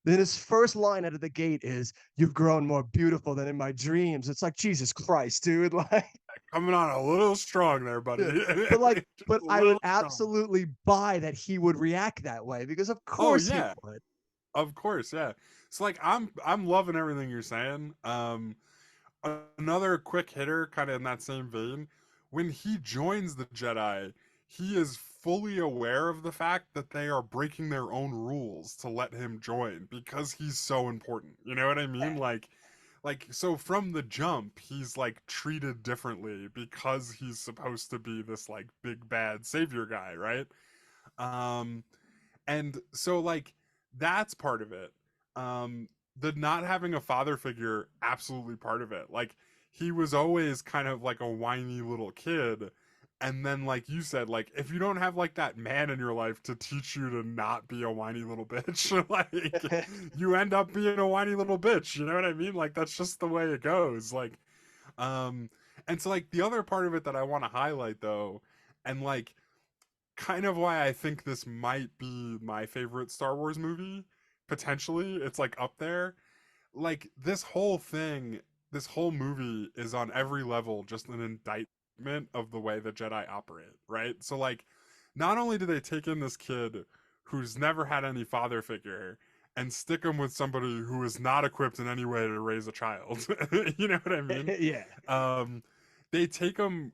then his first line out of the gate is you've grown more beautiful than in my dreams. It's like Jesus Christ, dude. Like Coming on a little strong there, yeah. buddy. But like Just but a I would little strong. absolutely buy that he would react that way because of Oh course he yeah. would. Of course, yeah. So like I'm loving everything you're saying. Another quick hitter, kind of in that same vein, when he joins the Jedi, he is fully aware of the fact that they are breaking their own rules to let him join because he's so important. You know what I mean? Like so from the jump, he's like treated differently because he's supposed to be this like big bad savior guy, right? Um and so like that's part of it. um the not having a father figure, absolutely part of it. Like he was always kind of like a whiny little kid. And then, like you said, like, if you don't have like that man in your life to teach you to not be a whiny little bitch, like, you end up being a whiny little bitch. You know what I mean? Like, that's just the way it goes. Like, um, and so like the other part of it that I want to highlight though, and like kind of why I think this might be my favorite Star Wars movie, potentially, it's like up there. Like this whole movie is on every level just an indictment of the way the Jedi operate, right? So like not only do they take in this kid who's never had any father figure and stick him with somebody who is not equipped in any way to raise a child. You know what I mean? Yeah. Um they take him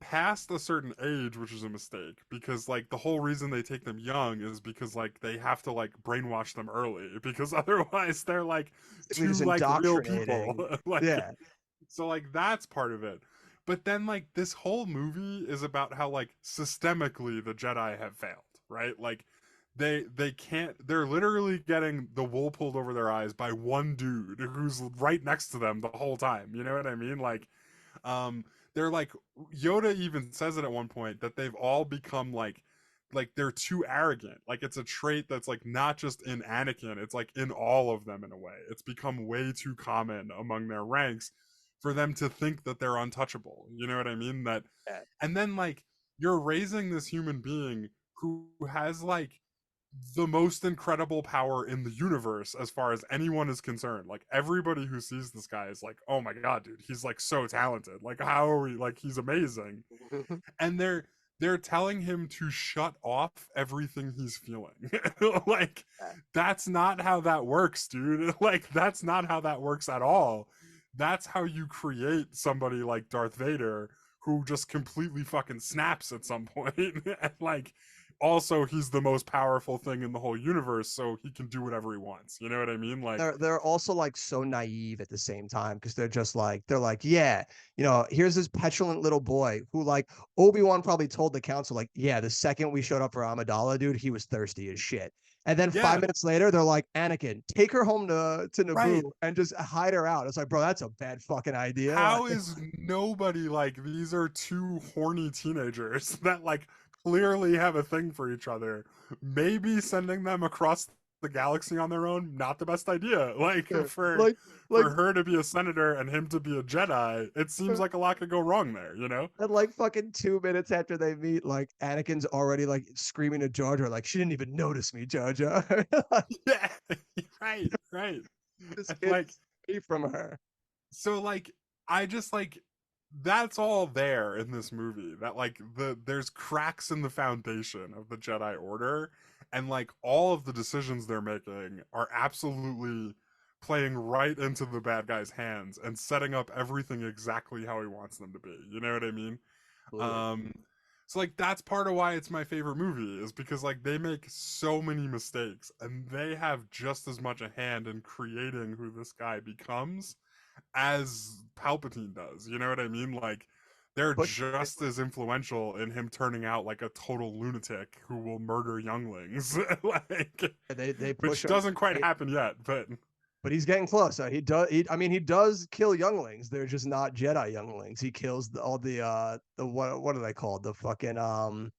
past a certain age, which is a mistake, because like the whole reason they take them young is because like they have to like brainwash them early, because otherwise they're like Basically two just like real indoctrinating. people. Like, Yeah. so like that's part of it. But then like this whole movie is about how like systemically the Jedi have failed, right? Like they can't, they're literally getting the wool pulled over their eyes by one dude who's right next to them the whole time. You know what I mean? Like um they're like, Yoda even says it at one point that they've all become like they're too arrogant. Like it's a trait that's like not just in Anakin, it's like in all of them in a way. It's become way too common among their ranks for them to think that they're untouchable. You know what I mean? That, Yeah. and then like you're raising this human being who has like the most incredible power in the universe as far as anyone is concerned. Like everybody who sees this guy is like, oh my god, dude, he's like so talented. Like how are we, like he's amazing. And they're telling him to shut off everything he's feeling. Like that's not how that works, dude. Like that's not how that works at all. That's how you create somebody like Darth Vader who just completely fucking snaps at some point. And like also he's the most powerful thing in the whole universe, so he can do whatever he wants. You know what I mean? Like They're also like so naive at the same time because they're like, yeah, here's this petulant little boy who like Obi-Wan probably told the council like, yeah, the second we showed up for Amidala, dude, he was thirsty as shit. And then yeah, 5 minutes later, they're like, Anakin, take her home to Naboo right. and just hide her out. It's like, bro, that's a bad fucking idea. How Like, is nobody like, these are two horny teenagers that like clearly have a thing for each other. Maybe sending them across the galaxy on their own, not the best idea. Like for like, like, her to be a senator and him to be a Jedi, it seems like a lot could go wrong there, you know? and like fucking 2 minutes after they meet, like Anakin's already like screaming at Jar Jar, like she didn't even notice me, Jar Jar. Yeah, right, right. This And, like kid's away from her. so like I just like, that's all there in this movie, that like there's cracks in the foundation of the Jedi Order, and like all of the decisions they're making are absolutely playing right into the bad guy's hands and setting up everything exactly how he wants them to be. You know what I mean? um so like that's part of why it's my favorite movie, is because like they make so many mistakes and they have just as much a hand in creating who this guy becomes as Palpatine does. You know what I mean? Like they're But just as influential in him turning out like a total lunatic who will murder younglings. Like they which push him, doesn't quite happen yet, but he's getting close. He does. I mean, he does kill younglings. They're just not Jedi younglings. He kills all the what are they called? The fucking on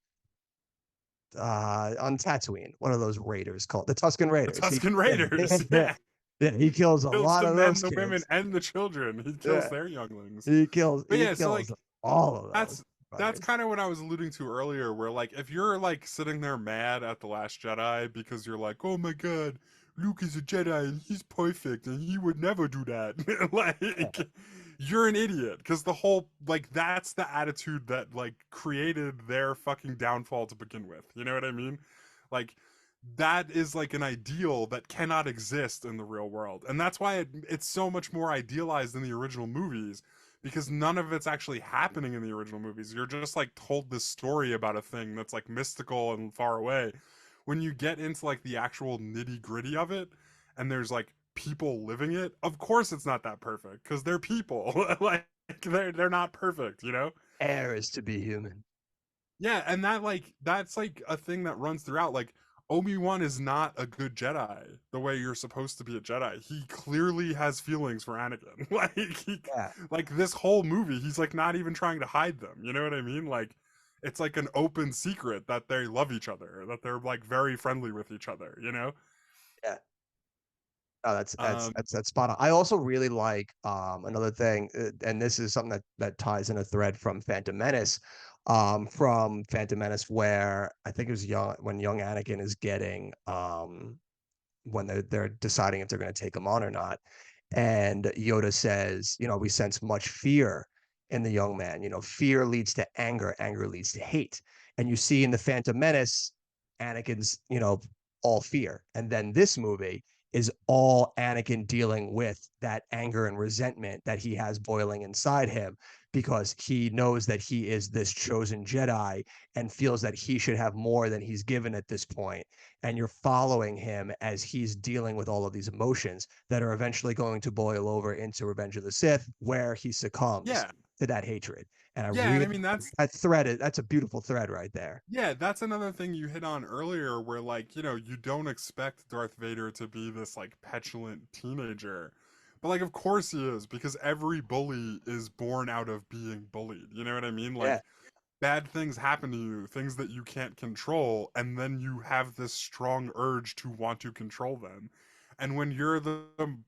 Tatooine. What are those raiders called? The Tusken the Raiders. Tusken Raiders. Yeah, yeah. He kills a Kills lot the of men, those the women, kids. and the children. He kills Yeah, their younglings. he kills. But He yeah, so kills like all of those. that's Fuckers. kind of what I was alluding to earlier, where like if you're like sitting there mad at The Last Jedi because you're like, oh my god, Luke is a Jedi and he's perfect and he would never do that. Like you're an idiot, because the whole like that's the attitude that like created their fucking downfall to begin with. You know what I mean? Like that is like an ideal that cannot exist in the real world. And that's why it's so much more idealized in the original movies, because none of it's actually happening in the original movies. You're just like told this story about a thing that's like mystical and far away. When you get into like the actual nitty gritty of it, and there's like people living it, of course it's not that perfect because they're people. Like they're not perfect, you know? Air is to be human. Yeah, and that like that's like a thing that runs throughout. Like Obi-Wan is not a good Jedi the way you're supposed to be a Jedi. He clearly has feelings for Anakin. Yeah. Like this whole movie, he's like not even trying to hide them. You know what I mean? Like it's like an open secret that they love each other, that they're like very friendly with each other, you know? Yeah. Oh, that's that's Um that's that's spot on. I also really like another thing, and this is something that ties in a thread from Phantom Menace, where I think it was young Anakin is getting when they're deciding if they're going to take him on or not, and Yoda says, we sense much fear in the young man. Fear leads to anger, anger leads to hate, and you see in the Phantom Menace, Anakin's all fear, and then this movie is all Anakin dealing with that anger and resentment that he has boiling inside him because he knows that he is this chosen Jedi and feels that he should have more than he's given at this point. And you're following him as he's dealing with all of these emotions that are eventually going to boil over into Revenge of the Sith, where he succumbs yeah. to that hatred. And I Yeah, and I really mean that's a beautiful thread right there. yeah, that's another thing you hit on earlier where like, you don't expect Darth Vader to be this like petulant teenager. But like of course he is because every bully is born out of being bullied. You know what I mean? Yeah. Like bad things happen to you, things that you can't control, and then you have this strong urge to want to control them. And when you're the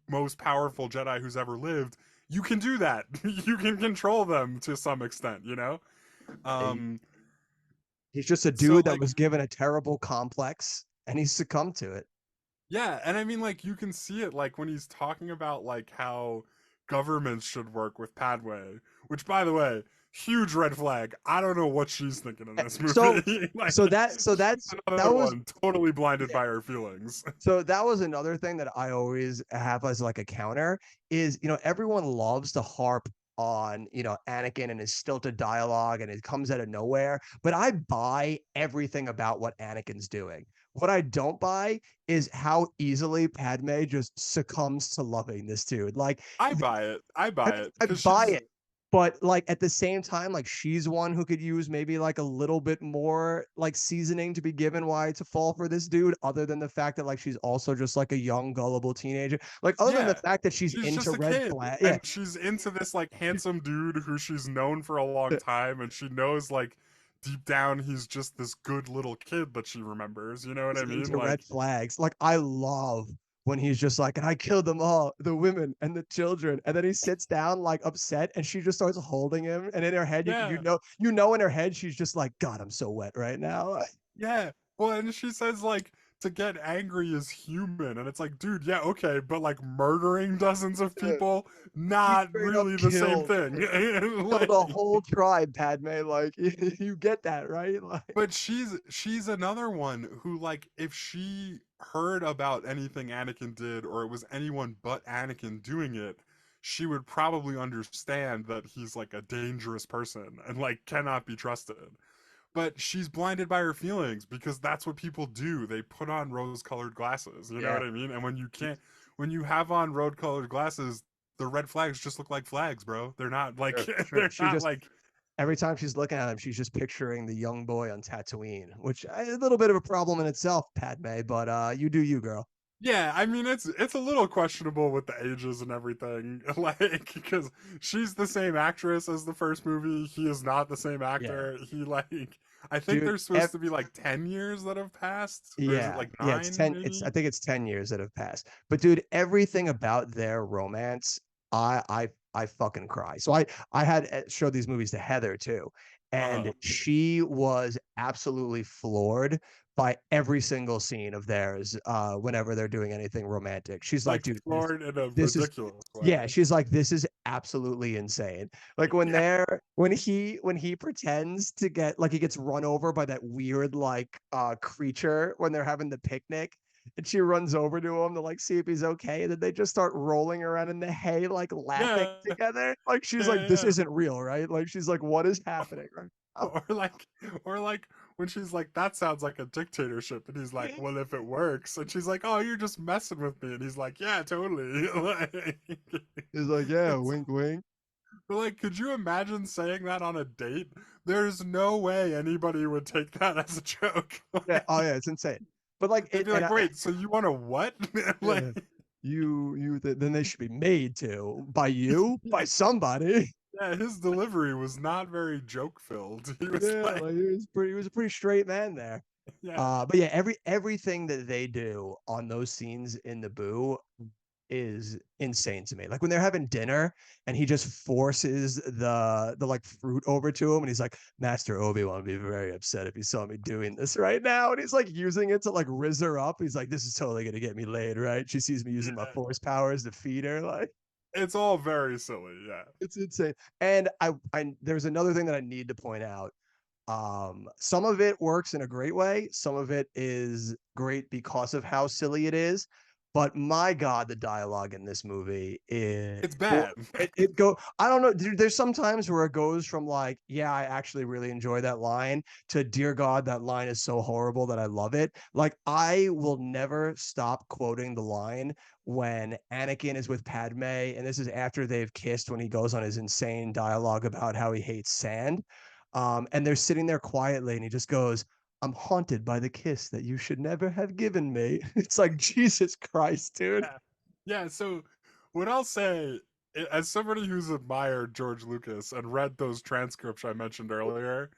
most powerful Jedi who's ever lived, you can do that. You can control them to some extent, you know? Um He's just a so dude that like was given a terrible complex and he succumbed to it. yeah, and I mean like you can see it like when he's talking about like how governments should work with Padway, which by the way, huge red flag. I don't know what she's thinking in this So movie. Like so that so she's that's that another was one totally blinded by her feelings. so that was another thing that I always have as like a counter is, everyone loves to harp on, Anakin and his stilted dialogue and it comes out of nowhere, but I buy everything about what Anakin's doing. What I don't buy is how easily Padme just succumbs to loving this dude. Like I buy it. I I buy mean, it I because buy she's it, but like at the same time, like she's one who could use maybe like a little bit more like seasoning to be given why to fall for this dude, other than the fact that like she's also just like a young, gullible teenager. Like other than the yeah, fact that she's she's into just a red kid flag. Yeah. and she's into this like handsome dude who she's known for a long time and she knows like deep down he's just this good little kid that she remembers, you know what He's I mean? into Like red flags. Like I love when he's just like, and I killed them all, the women and the children. And then he sits down like upset and she just starts holding him. And in her head, yeah. you know in her head, she's just like, God, I'm so wet right now. Yeah. Well, and she says like to get angry is human, and it's like, dude, yeah, okay, but like murdering dozens of people, You not straight up really the same killed thing. killed a Like, whole tribe, Padme. Like you get that, right? Like but she's another one who like if she heard about anything Anakin did, or it was anyone but Anakin doing it, she would probably understand that he's like a dangerous person and like cannot be trusted. But she's blinded by her feelings because that's what people do. They put on rose-colored glasses. You know yeah, what I mean? And when you have on rose-colored glasses, the red flags just look like flags, bro. They're not like sure. they're She not just like every time she's looking at him, she's just picturing the young boy on Tatooine, which is a little bit of a problem in itself, Padme. But you do you, girl. yeah. I mean, it's a little questionable with the ages and everything, like because she's the same actress as the first movie. He is not the same Yeah, actor. He like I think dude. there's supposed to be like 10 years that have passed, or is it Yeah, like yeah. It's nine 10. I maybe? think it's 10 years that have passed. But dude, everything about their romance, I fucking cry. So I had showed these movies to Heather too, Uh-huh. and she was absolutely floored by every single scene of theirs. Whenever they're doing anything romantic, she's like, Like dude, floored in a this is ridiculous yeah, way. she's like, this is absolutely insane. Like Yeah, when he pretends to get like he gets run over by that weird like creature when they're having the picnic, and she runs over to him to like see if he's okay, and then they just start rolling around in the hay, like laughing yeah, together. Like she's yeah, like, this yeah. isn't real, right? Like she's like, what is happening right now? Or like, or like when she's like, "That sounds like a dictatorship," and he's like, "Well, if it works," and she's like, "Oh, you're just messing with me," and he's like, "Yeah, totally." Like, He's like, yeah, it's wink, wink. but like, could you imagine saying that on a date? There's no way anybody would take that as a joke. Yeah, oh Like, yeah, it's insane. But like They'd it, be and like, wait, so you want a what? Like, yeah, then they should be made to by you, by somebody. yeah, his delivery was not very joke filled. He was Yeah, like, like he was a pretty straight man there. yeah, But yeah, everything that they do on those scenes in the boo is insane to me. Like when they're having dinner and he just forces the like fruit over to him and he's like, Master Obi-Wan would be very upset if he saw me doing this right now. And he's like using it to like rizz her up. He's like, this is totally gonna get me laid, right? She sees me using my yeah. force powers to feed her. Like It's all very silly. Yeah. it's insane. And I there's another thing that I need to point out. Some of it works in a great way. Some of it is great because of how silly it is. But my God, the dialogue in this movie is It's bad. it go. I don't know. There's some times where it goes from like, yeah, I actually really enjoy that line to dear God, that line is so horrible that I love it. Like I will never stop quoting the line when Anakin is with Padme, and this is after they've kissed when he goes on his insane dialogue about how he hates sand. And they're sitting there quietly, and he just goes, I'm haunted by the kiss that you should never have given me. It's like, Jesus Christ, dude. Yeah. Yeah. So, what I'll say, as somebody who's admired George Lucas and read those transcripts I mentioned earlier,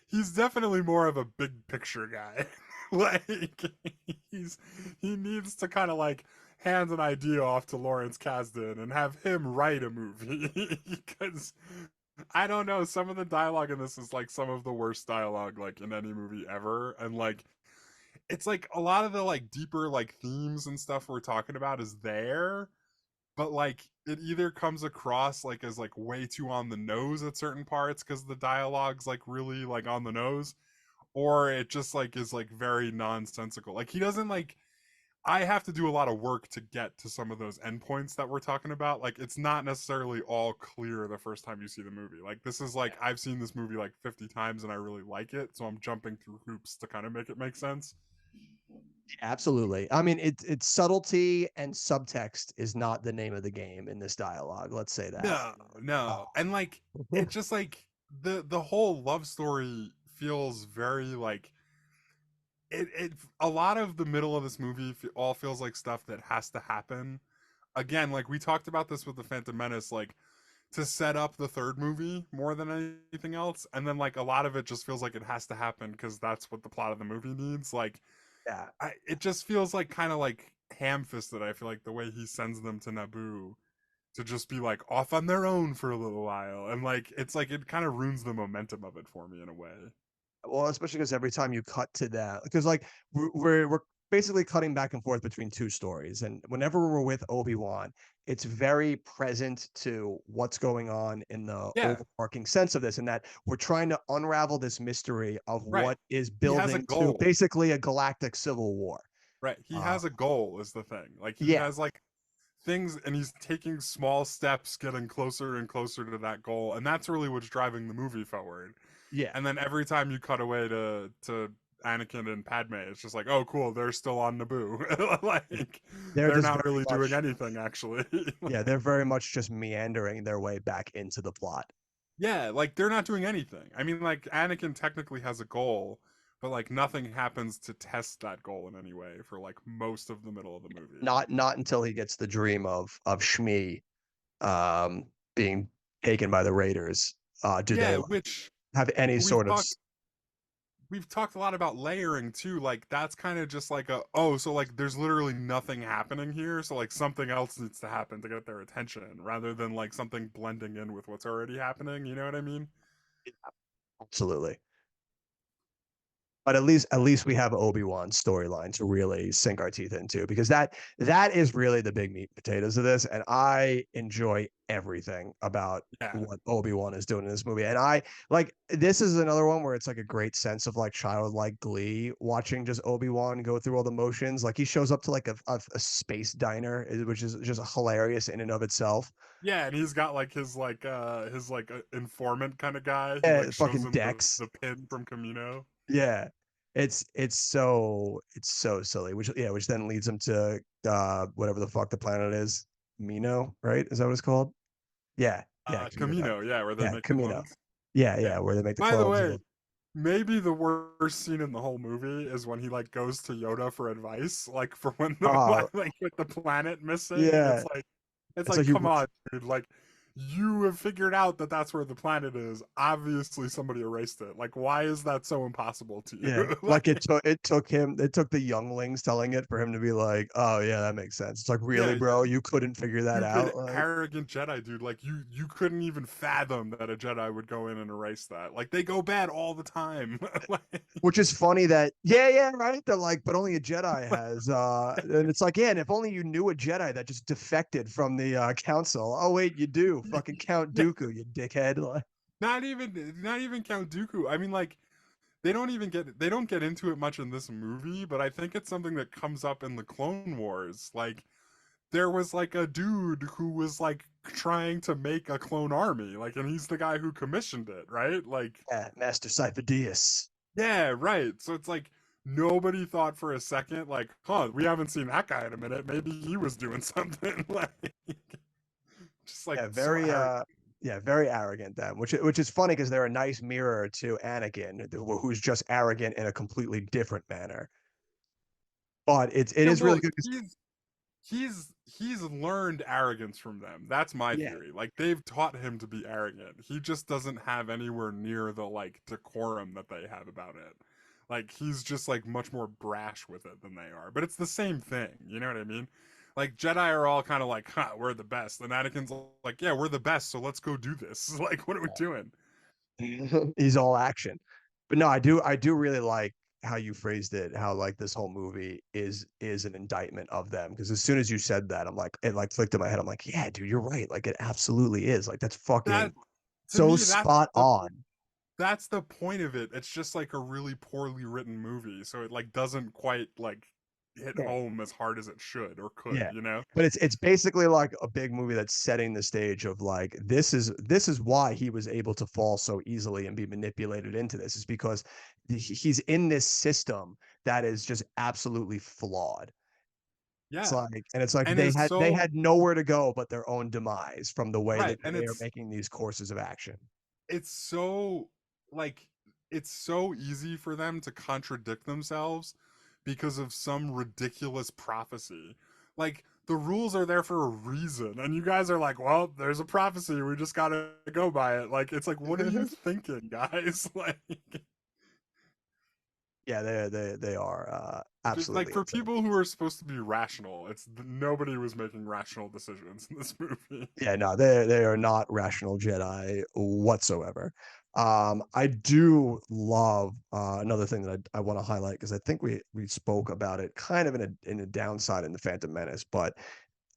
he's definitely more of a big picture guy. Like, he's he needs to kind of like hand an idea off to Lawrence Kasdan and have him write a movie because I don't know, some of the dialogue in this is like some of the worst dialogue like in any movie ever, and like it's like a lot of the like deeper like themes and stuff we're talking about is there, but like it either comes across like as like way too on the nose at certain parts because the dialogue's like really like on the nose, or it just like is like very nonsensical. Like he doesn't like I have to do a lot of work to get to some of those endpoints that we're talking about. Like it's not necessarily all clear the first time you see the movie. Like this is like I've seen this movie like 50 times and I really like it, so I'm jumping through hoops to kind of make it make sense. Absolutely. I mean, it's subtlety and subtext is not the name of the game in this dialogue. Let's say that. No, no. And like Oh. it just like the whole love story feels very like it a lot of the middle of this movie all feels like stuff that has to happen. Again, like we talked about this with the Phantom Menace, like to set up the third movie more than anything else, and then like a lot of it just feels like it has to happen because that's what the plot of the movie needs. Like Yeah. it just feels like kind of like ham-fisted. I feel like the way he sends them to Naboo to just be like off on their own for a little while, and like it's like it kind of ruins the momentum of it for me in a way. Well, especially because every time you cut to that, because like we're basically cutting back and forth between two stories, and whenever we're with Obi-Wan, it's very present to what's going on in the Yeah, overarching sense of this, and that we're trying to unravel this mystery of right. what is He has a building to goal. basically a galactic civil war. Right. He Uh, has a goal is the thing. Like he yeah, has like things and he's taking small steps getting closer and closer to that goal, and that's really what's driving the movie forward. yeah. And then every time you cut away to Anakin and Padme, it's just like, "Oh cool, they're still on Naboo." Like They're they're just not very really doing much, anything actually. yeah, they're very much just meandering their way back into the plot. Yeah, like they're not doing anything. I mean, like Anakin technically has a goal, but like nothing happens to test that goal in any way for like most of the middle of the movie. Not until he gets the dream of Shmi um being taken by the Raiders. Do they Yeah, like, which have any we've sort of talked we've talked a lot about layering too. Like that's kind of just like a oh, so like there's literally nothing happening here, so like something else needs to happen to get their attention rather than like something blending in with what's already happening, you know what I mean? absolutely. But at least we have Obi-Wan's storyline to really sink our teeth into because that is really the big meat and potatoes of this. And I enjoy everything about Yeah. what Obi-Wan is doing in this movie. And I like this is another one where it's like a great sense of like childlike glee watching just Obi-Wan go through all the motions. Like he shows up to like a space diner, which is just hilarious in and of itself. Yeah, and he's got like his like informant kind of guy. He Yeah, like shows fucking him Dex. the pin from Camino. Yeah. It's so silly, which then leads him to whatever the fuck the planet is. Mino, right? Is that what it's called? Yeah, yeah, Camino. Camino, yeah, where they Yeah, make the Camino. clones. Yeah, Yeah. yeah, where they make the By the clones. way, maybe the worst scene in the whole movie is when he like goes to Yoda for advice, like for when the Oh, like with the planet missing. yeah. It's It's like like you come on, dude. Like you have figured out that that's where the planet is. Obviously, somebody erased it. Like, why is that so impossible to Yeah, you? like Like, it took the younglings telling it for him to be like, oh yeah, that makes sense. It's like, really, yeah, bro, you couldn't figure that stupid, out? Like, arrogant Jedi, dude. Like you couldn't even fathom that a Jedi would go in and erase that. Like they go bad all the time. Like, which is funny that yeah, right. They're like, but only a Jedi has and it's like, yeah, and if only you knew a Jedi that just defected from the council. Oh wait, you do. Fucking Count yeah, Dooku, you dickhead. Like, not even Count Dooku. I mean, like they don't get into it much in this movie, but I think it's something that comes up in the Clone Wars. Like there was like a dude who was like trying to make a clone army, like, and he's the guy who commissioned it, right? Like, yeah, Master Sifo-Dyas. yeah, right. So it's like nobody thought for a second, like, huh, we haven't seen that guy in a minute. Maybe he was doing something. Like, just like Yeah, so very arrogant. yeah, very arrogant then, which is funny because they're a nice mirror to Anakin, who's just arrogant in a completely different manner. But it Yeah, is really well, good because he's learned arrogance from them. That's my yeah, theory. Like they've taught him to be arrogant. He just doesn't have anywhere near the like decorum that they have about it. Like he's just like much more brash with it than they are. But it's the same thing. You know what I mean? Like Jedi are all kind of like, "Huh, we're the best." And Anakin's like, "Yeah, we're the best, so let's go do this." Like, what are we doing? he's all action. But no, I do really like how you phrased it, how like this whole movie is an indictment of them. Because as soon as you said that, I'm like, it like clicked in my head. I'm like, yeah, dude, you're right. Like it absolutely is. Like that's That fucking to so me, spot on. that's the point of it. It's just like a really poorly written movie, so it like doesn't quite like hit Yeah. home as hard as it should or could, Yeah. you know? But it's basically like a big movie that's setting the stage of like this is why he was able to fall so easily and be manipulated into this is because he's in this system that is just absolutely flawed. It's Yeah. like and it's like And is they so had nowhere to go but their own demise from the way right. that And they are making these courses of action. it's so like it's so easy for them to contradict themselves because of some ridiculous prophecy. Like the rules are there for a reason, and you guys are like, "Well, there's a prophecy. We just gotta go by it." Like it's like, what are you thinking, guys? Like Yeah, they are just like absolutely for insane. people who are supposed to be rational, nobody was making rational decisions in this movie. Yeah, no, they are not rational Jedi whatsoever. I do love another thing that I want to highlight because I think we spoke about it kind of in a downside in the Phantom Menace, but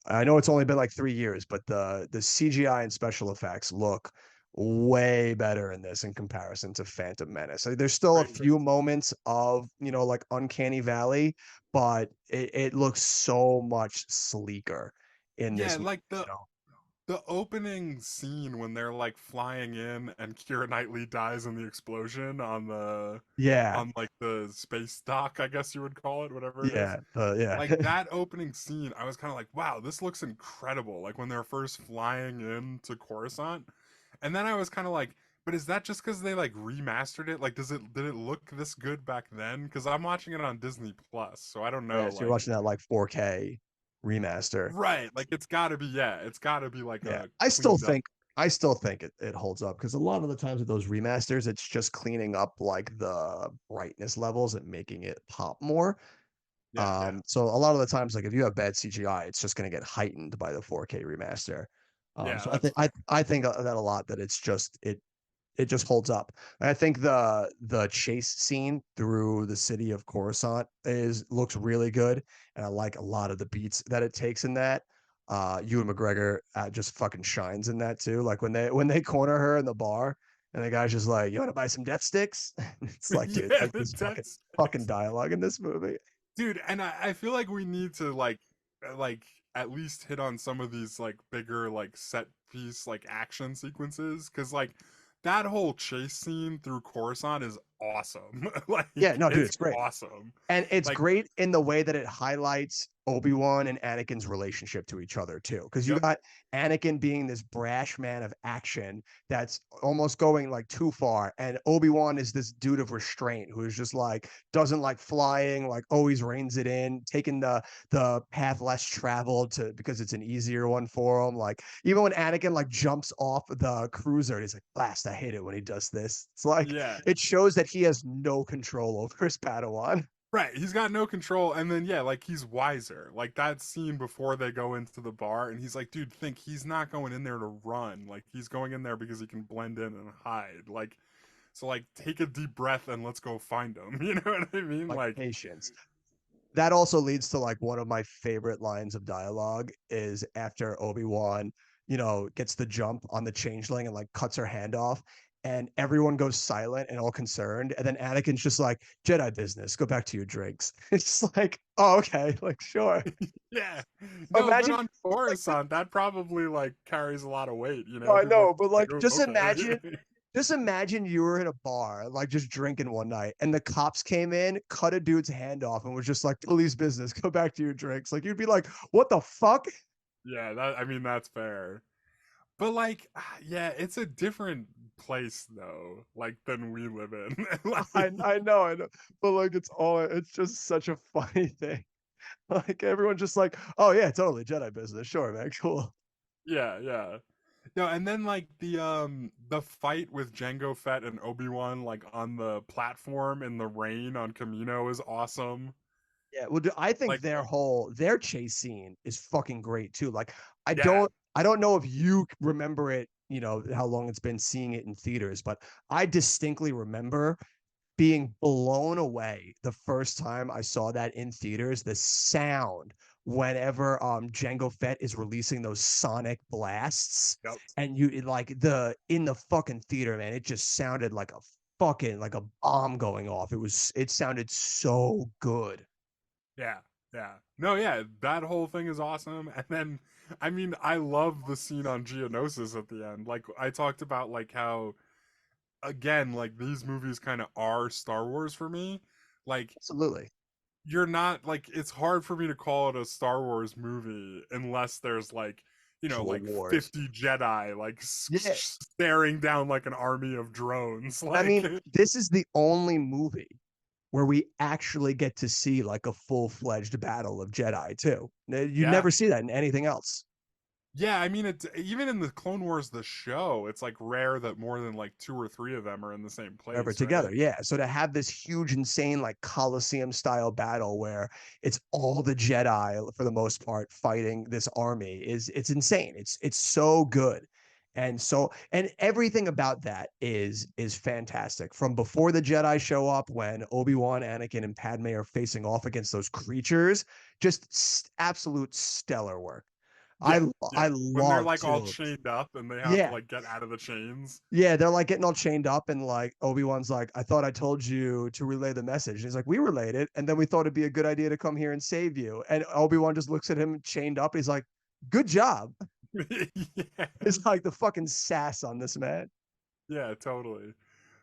I know it's only been like 3 years, but the CGI and special effects look way better in this in comparison to Phantom Menace. Like, there's still a Right. few moments of like Uncanny Valley, but it looks so much sleeker in Yeah, this movie, like you know. the opening scene when they're like flying in and Keira Knightley dies in the explosion Yeah, on like the space dock, I guess you would call it, whatever it is. yeah. Like that opening scene, I was kind of like, wow, this looks incredible. Like when they're first flying into Coruscant. And then I was kind of like, but is that just because they like remastered it? Like, did it look this good back then? Because I'm watching it on Disney Plus, so I don't Oh, yeah, know. so you're Like, watching that like 4K remaster. right? Like it's got to be, yeah, it's got to be like Yeah, a I still cleaned up. think I still think it holds up because a lot of the times with those remasters, it's just cleaning up like the brightness levels and making it pop more. Yeah, yeah, So a lot of the times, like if you have bad CGI, it's just going to get heightened by the 4K remaster. yeah. So That's fair. I think that a lot that it just holds up. And I think the chase scene through the city of Coruscant is looks really good, and I like a lot of the beats that it takes in that. Ewan McGregor just fucking shines in that too. Like when they corner her in the bar, and the guy's just like, "You want to buy some death sticks?" It's like, dude, Yeah, like this that's fucking dialogue in this movie. dude. And I feel like we need to like at least hit on some of these like bigger like set piece like action sequences because like that whole chase scene through Coruscant is awesome. Like, Yeah, no, dude, it's it's great. awesome. And it's Like, great in the way that it highlights Obi-Wan and Anakin's relationship to each other too. Because you yep, got Anakin being this brash man of action that's almost going like too far. And Obi-Wan is this dude of restraint who is just like doesn't like flying, like always reins it in, taking the path less traveled to because it's an easier one for him. Like even when Anakin like jumps off the cruiser, he's like, blast, I hate it when he does this. It's like yeah. it shows that he has no control over his Padawan. Right, he's got no control, and then yeah, like he's wiser. Like that scene before they go into the bar, and he's like, "Dude, think he's not going in there to run. Like he's going in there because he can blend in and hide. Like, so like take a deep breath and let's go find him." You know what I mean? Like Like, patience. That also leads to like one of my favorite lines of dialogue is after Obi-Wan, gets the jump on the changeling and like cuts her hand off. And everyone goes silent and all concerned. And then Anakin's just like, Jedi business, go back to your drinks. It's like, oh, okay, like, sure. yeah, no, but Imagine, on like, Coruscant, that probably like carries a lot of weight. You no, know, I people are know, but like, like, just "Oh, imagine, okay." just imagine you were in a bar, like just drinking one night, and the cops came in, cut a dude's hand off, and was just like, police business, go back to your drinks. Like, you'd be like, what the fuck? Yeah, that I mean that's fair. But like, yeah, it's a different place though, like than we live in. Like, I know, but like it's just such a funny thing. Like everyone's just like, oh yeah, totally Jedi business, sure, man, cool. yeah, yeah. No, and then like the fight with Jango Fett and Obi-Wan like on the platform in the rain on Camino is awesome. Yeah, well, I think Like, their chase scene is fucking great too. Like, I yeah, don't I don't know if you remember it, how long it's been seeing it in theaters, but I distinctly remember being blown away the first time I saw that in theaters. The sound whenever Jango Fett is releasing those sonic blasts, yep, and like the in the fucking theater, man, it just sounded like a fucking like a bomb going off. It sounded so good. yeah, yeah. No, yeah, that whole thing is awesome. And then, I mean, I love the scene on Geonosis at the end. Like, I talked about like how again, like these movies kind of are Star Wars for me. Like Absolutely. you're not like it's hard for me to call it a Star Wars movie unless there's like Actual like wars. 50 Jedi like Yeah. staring down like an army of drones I like mean, this is the only movie where we actually get to see like a full-fledged battle of Jedi too. You yeah. never see that in anything else. Yeah, I mean it's even in the Clone Wars the show, it's like rare that more than like two or three of them are in the same Ever place, right? together. Yeah. So to have this huge, insane, like Coliseum style battle where it's all the Jedi for the most part fighting this army it's insane. It's so good. And everything about that is fantastic. From before the Jedi show up, when Obi-Wan, Anakin, and Padme are facing off against those creatures, just absolute stellar work. Yeah, I yeah. When they're love like all to chained up and they have to yeah. like get out of the chains. Yeah, they're like getting all chained up, and like Obi-Wan's like, I thought I told you to relay the message. And he's like, we relayed it, and then we thought it'd be a good idea to come here and save you. And Obi-Wan just looks at him chained up, and he's like, good job. Yeah. It's like the fucking sass on this man. Yeah, totally.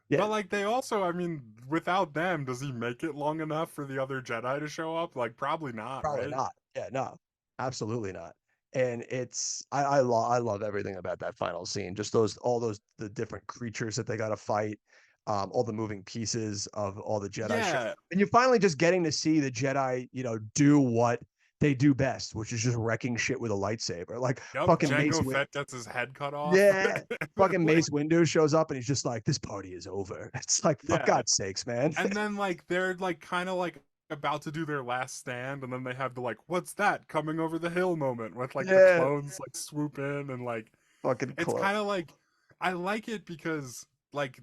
Yeah, But like they also, I mean, without them, does he make it long enough for the other Jedi to show up? Like probably not, probably right? not. Yeah, no, absolutely not. And it's I love everything about that final scene. Just all those the different creatures that they got to fight, all the moving pieces of all the Jedi shit, Yeah. and you're finally just getting to see the Jedi, do what they do best, which is just wrecking shit with a lightsaber. Like Yep. fucking Jango Fett gets his head cut off. Yeah, fucking Like, Mace Windu shows up and he's just like, this party is over. It's like, for yeah. God's sakes, man. And then like they're like kind of like about to do their last stand, and then they have the like, what's that coming over the hill moment with like the Yeah, clones like swoop in and like fucking it's close. kind of like I like it because like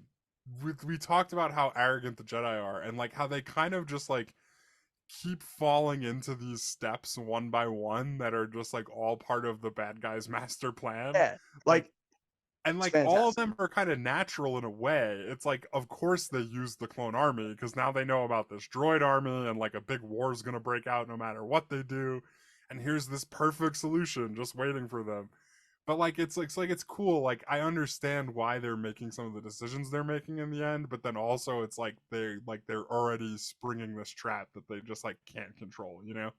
we talked about how arrogant the Jedi are and like how they kind of just like keep falling into these steps one by one that are just like all part of the bad guy's master plan. Yeah, Like like and it's like all of fantastic. them are kind of natural in a way. It's like of course they use the clone army because now they know about this droid army and like a big war is going to break out no matter what they do. And here's this perfect solution just waiting for them. But like it's cool. Like I understand why they're making some of the decisions they're making in the end, but then also it's like they're already springing this trap that they just like can't control, you know?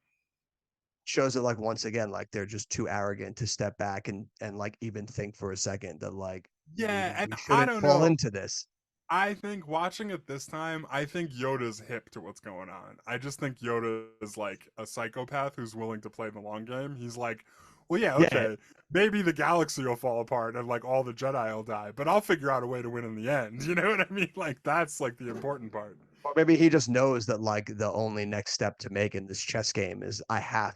Shows it like once again, like they're just too arrogant to step back and like even think for a second that like Yeah, and we I shouldn't don't fall know. into this. I think watching it this time, I think Yoda's hip to what's going on. I just think Yoda is like a psychopath who's willing to play the long game. He's like, well, yeah, Yeah, okay, maybe the galaxy will fall apart and like all the Jedi will die, but I'll figure out a way to win in the end. You know what I mean? Like that's like the important part. or maybe he just knows that like the only next step to make in this chess game is I have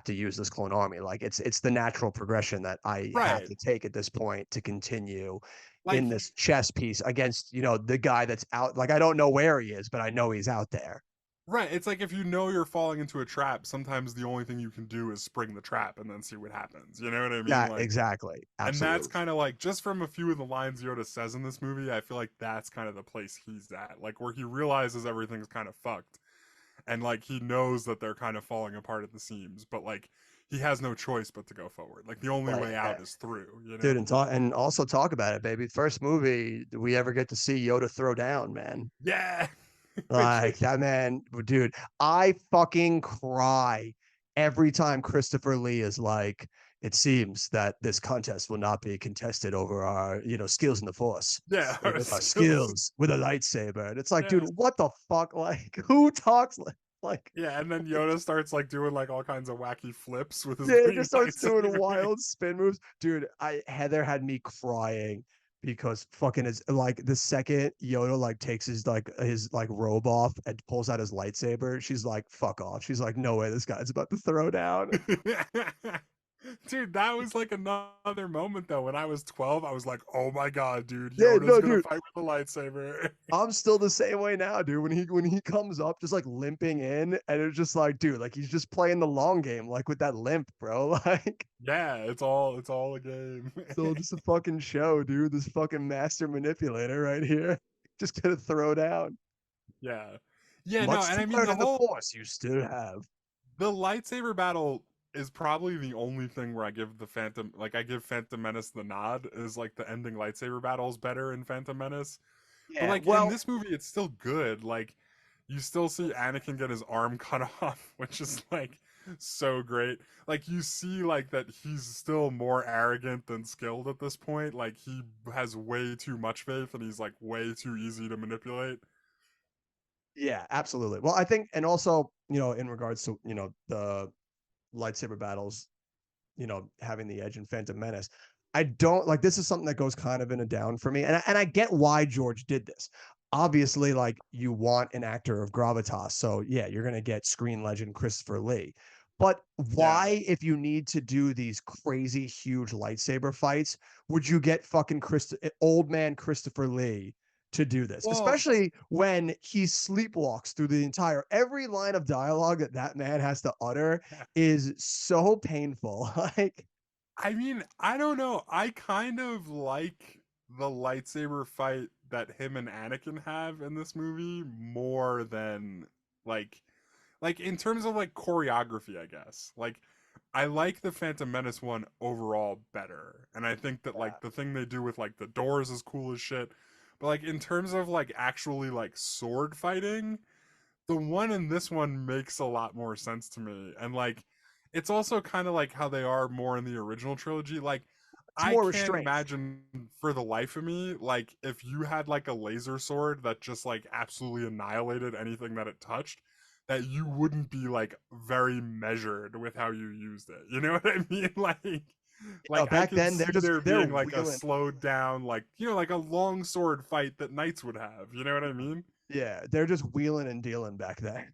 to use this clone army. Like it's the natural progression that I have Right. to take at this point to continue Like in this chess piece against, the guy that's out. Like I don't know where he is, but I know he's out there. right, it's like if you know you're falling into a trap, sometimes the only thing you can do is spring the trap and then see what happens. You know what I mean? Yeah, Like exactly. and that's Absolutely. kind of like just from a few of the lines Yoda says in this movie, I feel like that's kind of the place he's at. Like where he realizes everything's kind of fucked and like he knows that they're kind of falling apart at the seams, but like he has no choice but to go forward. Like the only Like, way out is through, you dude, know? and also talk about it, baby. First movie we ever get to see Yoda throw down, man. Yeah. Which Like that man, dude, I fucking cry every time Christopher Lee is like, it seems that this contest will not be contested over our, skills in the force. yeah, Or our with our skills. skills with a lightsaber. And it's like, dude, Yeah. what the fuck? Like, who talks like Yeah, and then Yoda starts like doing like all kinds of wacky flips with his yeah, green just starts doing lightsaber. wild spin moves. Dude, Heather had me crying because fucking is like the second Yoda like takes his robe off and pulls out his lightsaber, she's like, fuck off. She's like, no way this guy's about to throw down. Dude, that was like another moment though. When I was 12, I was like, "Oh my god, dude, Yeah, Yoda's no, gonna dude. fight with a lightsaber." I'm still the same way now, dude. When he comes up just like limping in, and it's just like, dude, like he's just playing the long game, like with that limp, bro. Like Yeah, it's all a game. so just a fucking show, dude. This fucking master manipulator right here. Just gonna throw down. Yeah. Yeah, no, Much and to I mean learn in the force you still have. the lightsaber battle is probably the only thing where I give Phantom Menace the nod is like the ending lightsaber battle is better in Phantom Menace. But Yeah, like in well, this movie it's still good. Like you still see Anakin get his arm cut off, which is like so great. Like you see like that he's still more arrogant than skilled at this point. Like he has way too much faith and he's like way too easy to manipulate. yeah, absolutely. Well, I think, and also, in regards to, the lightsaber battles, having the edge in Phantom Menace, I don't like this is something that goes kind of in a down for me. And I get why George did this. Obviously, like you want an actor of gravitas. So yeah, you're gonna get screen legend Christopher Lee. But Yeah. why, if you need to do these crazy huge lightsaber fights, would you get fucking old man Christopher Lee to do this? Well, Especially when he sleepwalks through the entire every line of dialogue that man has to utter is so painful. Like, I mean, I don't know. I kind of like the lightsaber fight that him and Anakin have in this movie more than like in terms of like choreography, I guess. Like I like the Phantom Menace one overall better. And I think that like the thing they do with like the doors is cool as shit. But like in terms of like actually like sword fighting, the one in this one makes a lot more sense to me. And like it's also kind of like how they are more in the original trilogy. Like it's I more can't restrained. imagine for the life of me, like if you had like a laser sword that just like absolutely annihilated anything that it touched, that you wouldn't be like very measured with how you used it. You know what I mean? Like I Back could then, see there they're being like a wheeling. slowed down, like like a long sword fight that knights would have. You know what I mean? Yeah, they're just wheeling and dealing back then.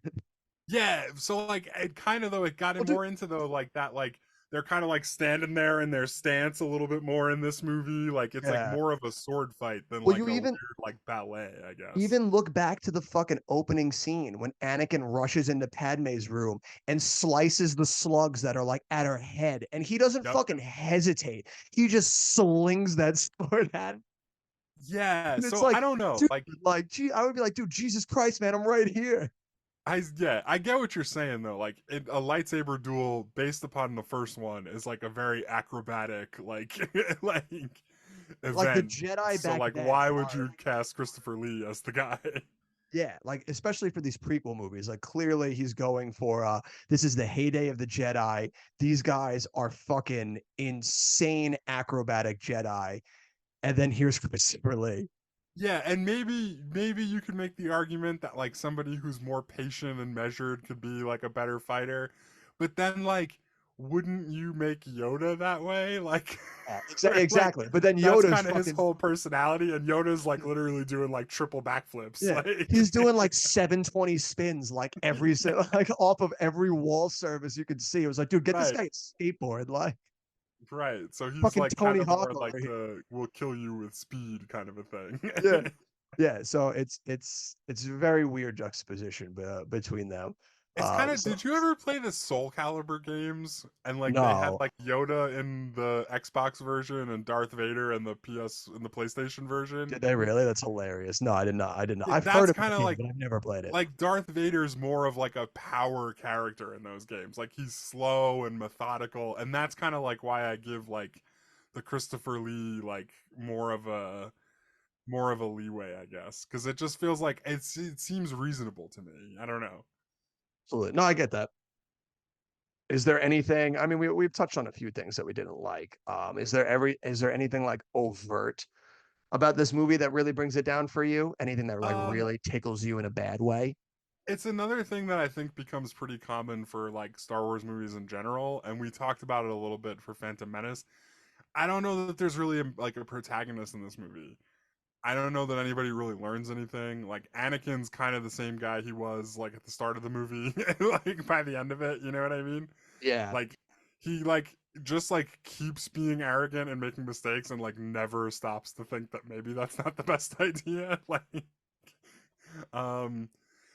Yeah, so like it kind of though it got Well, it dude, more into though like that like they're kind of like standing there in their stance a little bit more in this movie. Like it's like yeah. more of a sword fight than Well, like you a weird even like ballet, I guess. even look back to the fucking opening scene when Anakin rushes into Padme's room and slices the slugs that are like at her head, and he doesn't Yep. fucking hesitate. He just slings that sword at him. Yeah, And it's so I like, don't know. dude, Like like, gee, I would be like, dude, Jesus Christ, man, I'm right here. I get what you're saying though. Like a lightsaber duel based upon the first one is like a very acrobatic like Like the event. Jedi So back like then why would are you cast Christopher Lee as the guy? yeah, like especially for these prequel movies, like clearly he's going for this is the heyday of the Jedi. These guys are fucking insane acrobatic Jedi. And then here's Christopher Lee. Yeah, and maybe you could make the argument that like somebody who's more patient and measured could be like a better fighter. But then like wouldn't you make Yoda that way? Like like Exactly. But then that's Yoda's kind of his fucking whole personality and Yoda's like literally doing like triple backflips. yeah. Like He's doing like 720 spins like like off of every wall surface you could see. It was like, dude, get this right. guy a skateboard, like Right. So he's fucking like kind Tony of Hawk more over like here. the will kill you with speed kind of a thing. Yeah. Yeah, so it's a very weird juxtaposition between them. It's kind of. So Did you ever play the Soul Calibur games? And like they had no, like Yoda in the Xbox version and Darth Vader in the PlayStation version. did they really? That's hilarious. No, I did not. I did not. I've heard That's of the kind of game, but I've never played it. like Darth Vader's more of like a power character in those games. Like he's slow and methodical, and that's kind of like why I give like the Christopher Lee like more of a leeway, I guess, because it just feels like it seems reasonable to me. I don't know. Absolutely. No, I get that. Is there anything? I mean, we've touched on a few things that we didn't like. Is there anything like overt about this movie that really brings it down for you? Anything that like Um, really tickles you in a bad way? it's another thing that I think becomes pretty common for like Star Wars movies in general, and we talked about it a little bit for Phantom Menace. I don't know that there's really like a protagonist in this movie. I don't know that anybody really learns anything. Like Anakin's kind of the same guy he was like at the start of the movie, like by the end of it, you know what I mean? Yeah, Like he like just like keeps being arrogant and making mistakes and like never stops to think that maybe that's not the best idea. Like um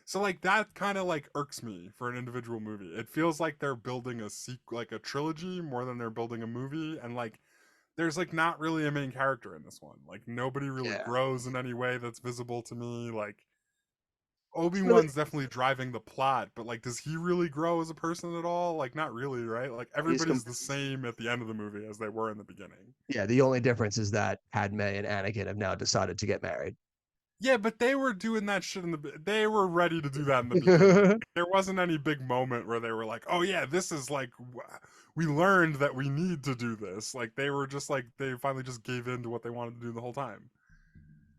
so like that kind of like irks me for an individual movie. It feels like they're building a like a trilogy more than they're building a movie, and like there's like not really a main character in this one. Like nobody really yeah. grows in any way that's visible to me. Like It's really Obi-Wan's definitely driving the plot, but like does he really grow as a person at all? Like not really, right? Like he's everybody's the same at the end of the movie as they were in the beginning. yeah. The only difference is that Padme and Anakin have now decided to get married. Yeah, but they were doing that shit in they were ready to do that in the beginning. There wasn't any big moment where they were like, "Oh yeah, this is like we learned that we need to do this." Like they were just like they finally just gave in to what they wanted to do the whole time.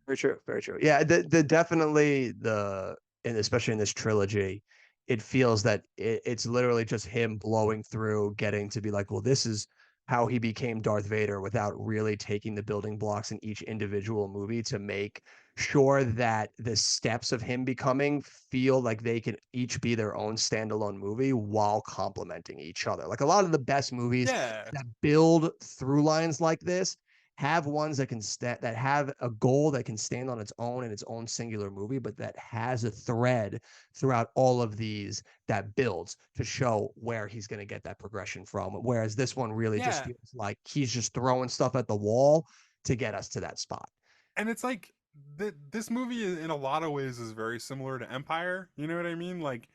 Very true. Very true. Yeah, the definitely and especially in this trilogy, it feels that it's literally just him blowing through, getting to be like, well, this is how he became Darth Vader without really taking the building blocks in each individual movie to make sure that the steps of him becoming feel like they can each be their own standalone movie while complementing each other. Like a lot of the best movies Yeah. that build through lines like this have ones that that have a goal that can stand on its own in its own singular movie, but that has a thread throughout all of these that builds to show where he's going to get that progression from. Whereas this one really just Yeah. feels like he's just throwing stuff at the wall to get us to that spot. And it's like this movie in a lot of ways is very similar to Empire. You know what I mean? Like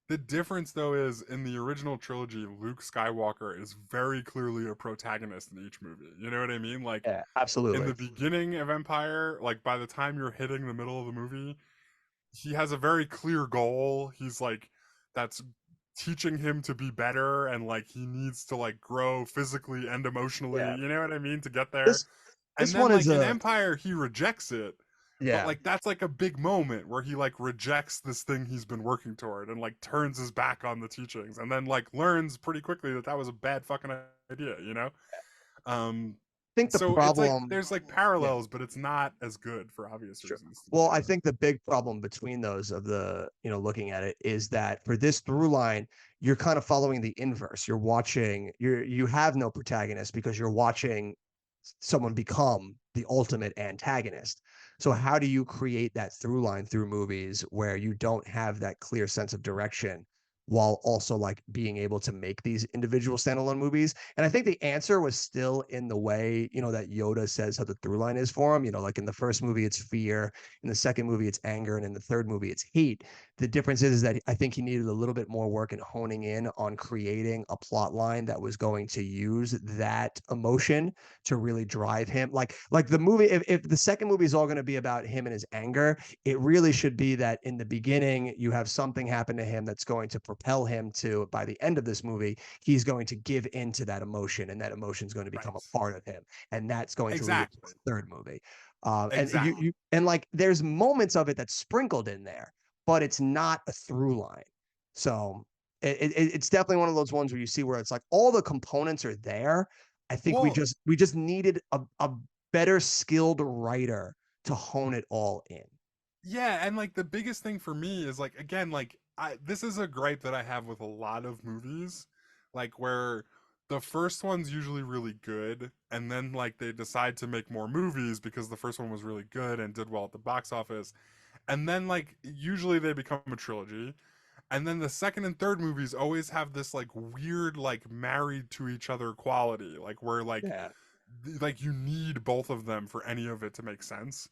the difference though is in the original trilogy, Luke Skywalker is very clearly a protagonist in each movie. You know what I mean? Like Yeah, in absolutely. the beginning of Empire, like by the time you're hitting the middle of the movie, he has a very clear goal. He's like that's teaching him to be better and like he needs to like grow physically and emotionally, Yeah. you know what I mean, to get there. This And this then one is like in a Empire he rejects it, but yeah. like that's like a big moment where he like rejects this thing he's been working toward and like turns his back on the teachings and then like learns pretty quickly that that was a bad fucking idea, you know. um I think the so it's like problem there's like yeah. parallels, but it's not as good for obvious Sure. reasons to me. Well, I think the big problem between those of the, looking at it is that for this through line, you're kind of following the inverse. You're watching, you have no protagonist because you're watching someone become the ultimate antagonist. So how do you create that through line through movies where you don't have that clear sense of direction while also like being able to make these individual standalone movies. And I think the answer was still in the way, that Yoda says how the through line is for him. Like in the first movie, it's fear. In the second movie, it's anger. And in the third movie, it's hate. The difference is that I think he needed a little bit more work in honing in on creating a plot line that was going to use that emotion to really drive him. Like the movie, if the second movie is all going to be about him and his anger, it really should be that in the beginning you have something happen to him that's going to propel him to, by the end of this movie, he's going to give into that emotion, and that emotion is going to become Right. a part of him, and that's going to lead to Exactly. the third movie. And Exactly. you and like there's moments of it that's sprinkled in there, but it's not a through line. So it's definitely one of those ones where you see where it's like all the components are there. I think we Well, just needed a better skilled writer to hone it all in. yeah, and like the biggest thing for me is like again, like this is a gripe that I have with a lot of movies, like where the first one's usually really good, and then like they decide to make more movies because the first one was really good and did well at the box office, and then like usually they become a trilogy, and then the second and third movies always have this like weird like married to each other quality, like where Yeah. like you need both of them for any of it to make sense.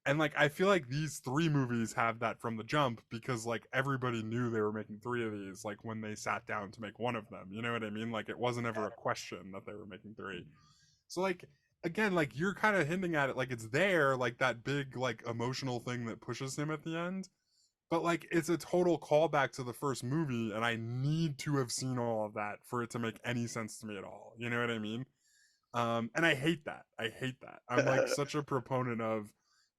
And like I feel like these three movies have that from the jump because like everybody knew they were making three of these like when they sat down to make one of them. You know what I mean? Like it wasn't ever a question that they were making three. So like again, like you're kind of hinting at it like it's there, like that big like emotional thing that pushes him at the end. But like it's a total callback to the first movie, and I need to have seen all of that for it to make any sense to me at all. You know what I mean? And I hate that. I hate that. I'm like such a proponent of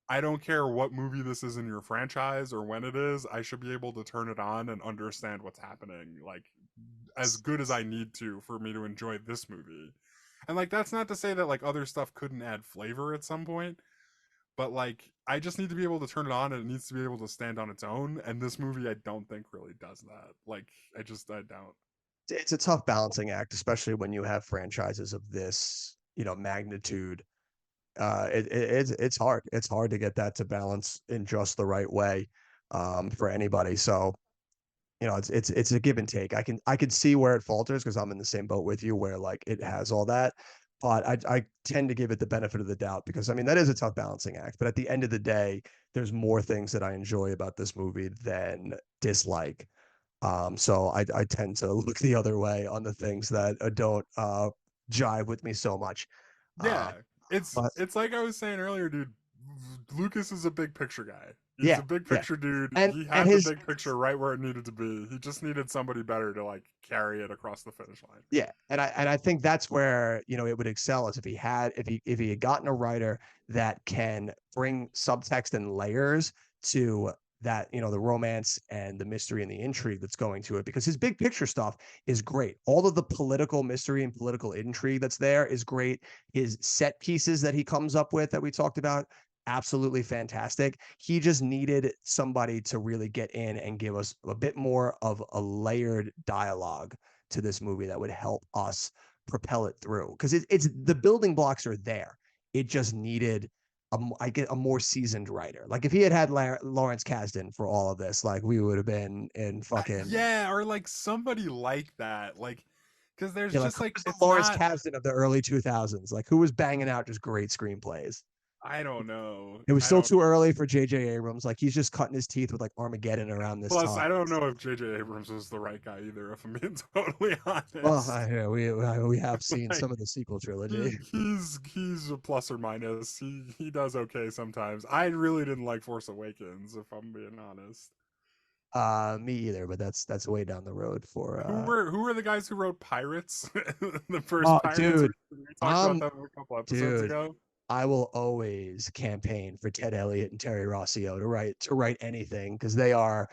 I don't care what movie this is in your franchise or when it is, I should be able to turn it on and understand what's happening, like as good as I need to for me to enjoy this movie. And like that's not to say that like other stuff couldn't add flavor at some point, but like I just need to be able to turn it on and it needs to be able to stand on its own. And this movie I don't think really does that. Like I don't. It's a tough balancing act, especially when you have franchises of this, magnitude. It's hard. It's hard to get that to balance in just the right way, for anybody. So, it's a give and take. I can see where it falters because I'm in the same boat with you, where like it has all that, but I tend to give it the benefit of the doubt because I mean that is a tough balancing act. But at the end of the day, there's more things that I enjoy about this movie than dislike. So I tend to look the other way on the things that don't jive with me so much. Uh, Yeah, it's but it's like I was saying earlier, dude. Lucas is a big picture guy. He's yeah, a big yeah, picture dude. He and had the his big picture right where it needed to be. He just needed somebody better to like carry it across the finish line. yeah, and I think that's where it would excel is if he had gotten a writer that can bring subtext and layers to that, the romance and the mystery and the intrigue that's going to it, because his big picture stuff is great. All of the political mystery and political intrigue that's there is great. His set pieces that he comes up with that we talked about, absolutely fantastic. He just needed somebody to really get in and give us a bit more of a layered dialogue to this movie that would help us propel it through, because it's the building blocks are there. It just needed a more seasoned writer. Like if he had Lawrence Kasdan for all of this, like we would have been in fucking Yeah, or like somebody like that, like because there's yeah. Like just who like was the it's Lawrence not. Kasdan of the early 2000s? Like who was banging out just great screenplays? I don't know. It was I still don't. too early for J.J. Abrams. Like he's just cutting his teeth with like Armageddon around this Plus, time. I don't know if J.J. Abrams was the right guy either. If I'm being totally Well, honest, yeah, we have seen like some of the sequel trilogy. he's a plus or minus. He does okay sometimes. I really didn't like Force Awakens, if I'm being honest. Me either, but that's way down the road for Who were the guys who wrote Pirates? The first oh, Pirates. dude, We talked about I'm that a couple episodes dude. ago. I will always campaign for Ted Elliott and Terry Rossio to write anything, because they are,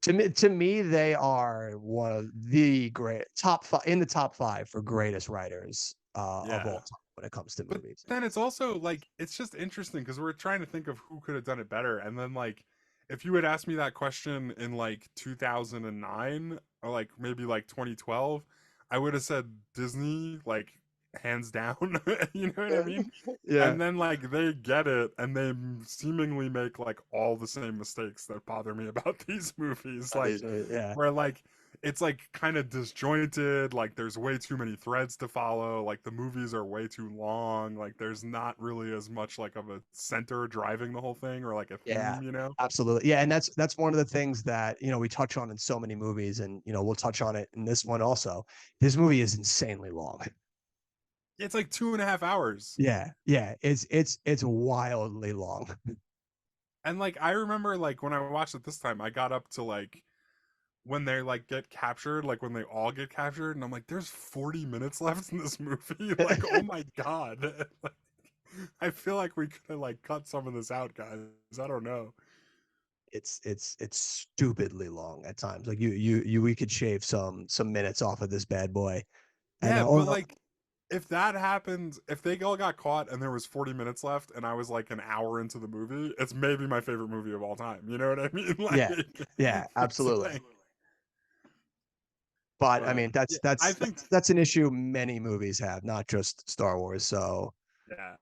to me they are one of the great top five for greatest writers of all Yeah. time when it comes to But movies. then it's also like it's just interesting because we're trying to think of who could have done it better, and then like if you had asked me that question in like 2009 or like maybe like 2012, I would have said Disney like hands down. You know what I mean? Yeah, And then like they get it and they seemingly make like all the same mistakes that bother me about these movies, like yeah, where like it's like kind of disjointed, like there's way too many threads to follow, like the movies are way too long, like there's not really as much like of a center driving the whole thing or like a Yeah, theme, you know. absolutely. Yeah, and that's one of the things that, we touch on in so many movies, and we'll touch on it in this one also. This movie is insanely long. It's like 2.5 hours. Yeah, yeah, it's wildly long. And like I remember like when I watched it this time, I got up to like when they like get captured, like when they all get captured, and I'm like, there's 40 minutes left in this movie. Like, oh my god. Like, I feel like we could have like cut some of this out, guys. I don't know. It's stupidly long at times. Like we could shave some minutes off of this bad boy. And Yeah, oh but no, like if that happened, if they all got caught and there was 40 minutes left and I was like an hour into the movie, it's maybe my favorite movie of all time. You know what I mean? Like, yeah, absolutely. like, But I but mean, yeah, I think that's an issue many movies have, not just Star Wars. So yeah.